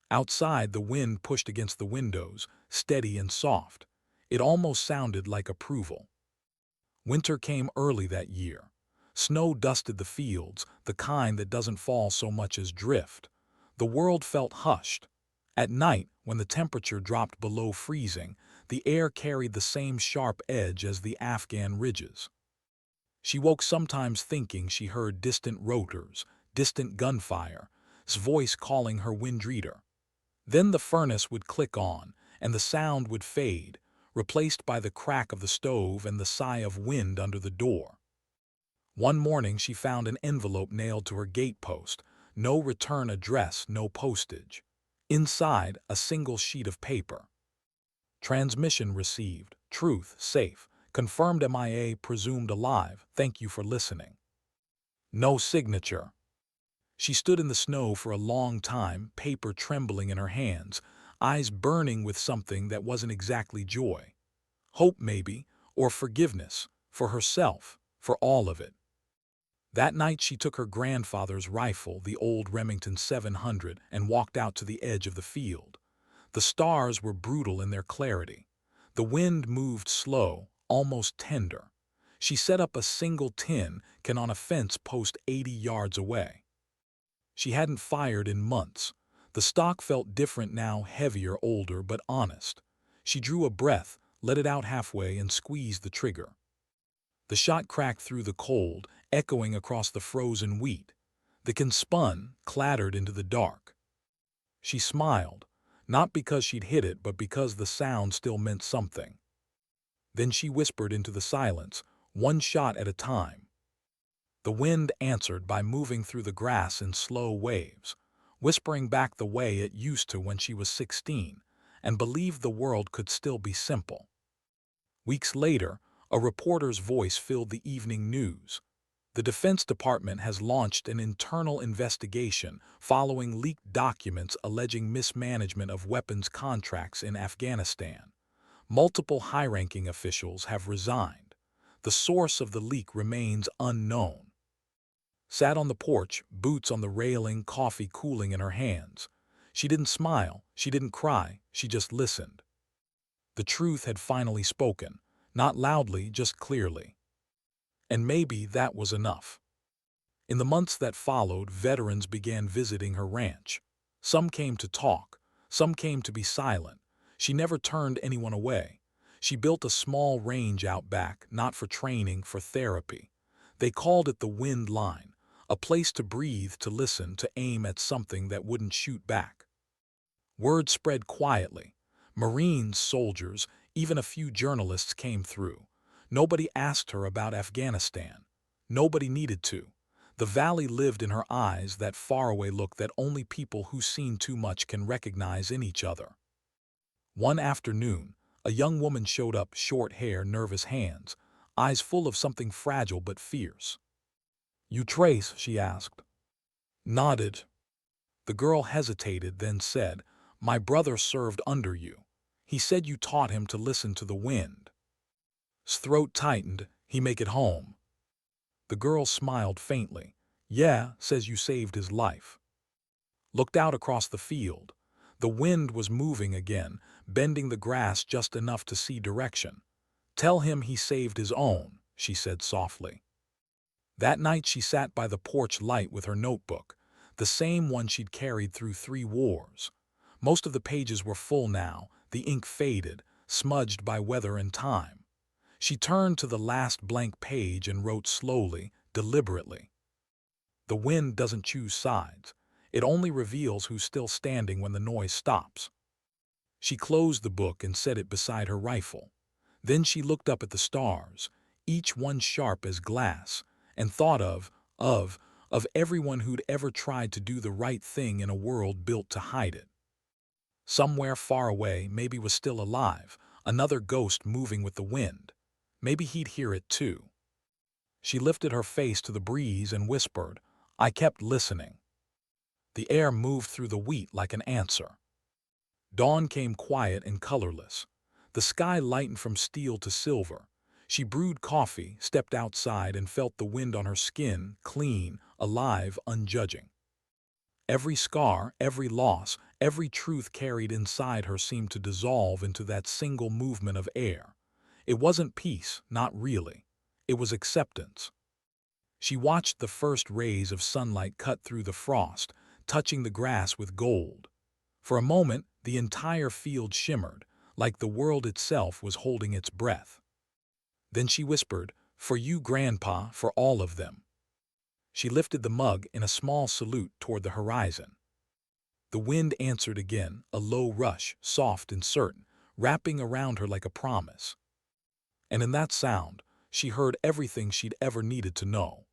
Outside, the wind pushed against the windows, steady and soft. It almost sounded like approval. Winter came early that year. Snow dusted the fields, the kind that doesn't fall so much as drift. The world felt hushed. At night, when the temperature dropped below freezing, the air carried the same sharp edge as the Afghan ridges. She woke sometimes thinking she heard distant rotors, distant gunfire, his voice calling her wind reader. Then the furnace would click on, and the sound would fade, replaced by the crack of the stove and the sigh of wind under the door. One morning she found an envelope nailed to her gatepost, no return address, no postage. Inside, a single sheet of paper. Transmission received, truth safe, confirmed MIA presumed alive, thank you for listening. No signature. She stood in the snow for a long time, paper trembling in her hands, eyes burning with something that wasn't exactly joy. Hope, maybe, or forgiveness, for herself, for all of it. That night she took her grandfather's rifle, the old Remington 700, and walked out to the edge of the field. The stars were brutal in their clarity. The wind moved slow, almost tender. She set up a single tin can on a fence post 80 yards away. She hadn't fired in months. The stock felt different now, heavier, older, but honest. She drew a breath, let it out halfway, and squeezed the trigger. The shot cracked through the cold, echoing across the frozen wheat. The can spun, clattered into the dark. She smiled, not because she'd hit it, but because the sound still meant something. Then she whispered into the silence, one shot at a time. The wind answered by moving through the grass in slow waves, whispering back the way it used to when she was 16, and believed the world could still be simple. Weeks later, a reporter's voice filled the evening news. The Defense Department has launched an internal investigation following leaked documents alleging mismanagement of weapons contracts in Afghanistan. Multiple high-ranking officials have resigned. The source of the leak remains unknown. Sat on the porch, boots on the railing, coffee cooling in her hands. She didn't smile, she didn't cry, she just listened. The truth had finally spoken, not loudly, just clearly. And maybe that was enough. In the months that followed, veterans began visiting her ranch. Some came to talk, some came to be silent. She never turned anyone away. She built a small range out back, not for training, for therapy. They called it the wind line, a place to breathe, to listen, to aim at something that wouldn't shoot back. Word spread quietly. Marines, soldiers, even a few journalists came through. Nobody asked her about Afghanistan. Nobody needed to. The valley lived in her eyes, that faraway look that only people who've seen too much can recognize in each other. One afternoon, a young woman showed up, short hair, nervous hands, eyes full of something fragile but fierce. "You trace?" she asked. Nodded. The girl hesitated, then said, "My brother served under you. He said you taught him to listen to the wind." His throat tightened. "He make it home." The girl smiled faintly. "Yeah, says you saved his life." Looked out across the field. The wind was moving again, bending the grass just enough to see direction. "Tell him he saved his own," she said softly. That night she sat by the porch light with her notebook, the same one she'd carried through 3 wars. Most of the pages were full now, the ink faded, smudged by weather and time. She turned to the last blank page and wrote slowly, deliberately. The wind doesn't choose sides. It only reveals who's still standing when the noise stops. She closed the book and set it beside her rifle. Then she looked up at the stars, each one sharp as glass, and thought of everyone who'd ever tried to do the right thing in a world built to hide it. Somewhere far away, maybe was still alive, another ghost moving with the wind. Maybe he'd hear it too. She lifted her face to the breeze and whispered, "I kept listening." The air moved through the wheat like an answer. Dawn came quiet and colorless. The sky lightened from steel to silver. She brewed coffee, stepped outside, and felt the wind on her skin, clean, alive, unjudging. Every scar, every loss, every truth carried inside her seemed to dissolve into that single movement of air. It wasn't peace, not really. It was acceptance. She watched the first rays of sunlight cut through the frost, touching the grass with gold. For a moment, the entire field shimmered, like the world itself was holding its breath. Then she whispered, "For you, Grandpa, for all of them." She lifted the mug in a small salute toward the horizon. The wind answered again, a low rush, soft and certain, wrapping around her like a promise. And in that sound, she heard everything she'd ever needed to know.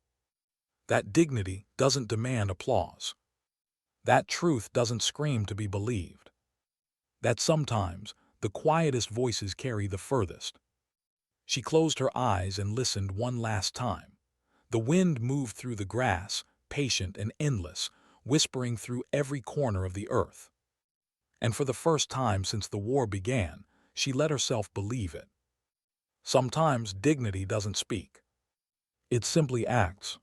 That dignity doesn't demand applause. That truth doesn't scream to be believed. That sometimes the quietest voices carry the furthest. She closed her eyes and listened one last time. The wind moved through the grass, patient and endless, whispering through every corner of the earth. And for the first time since the war began, she let herself believe it. Sometimes dignity doesn't speak. It simply acts.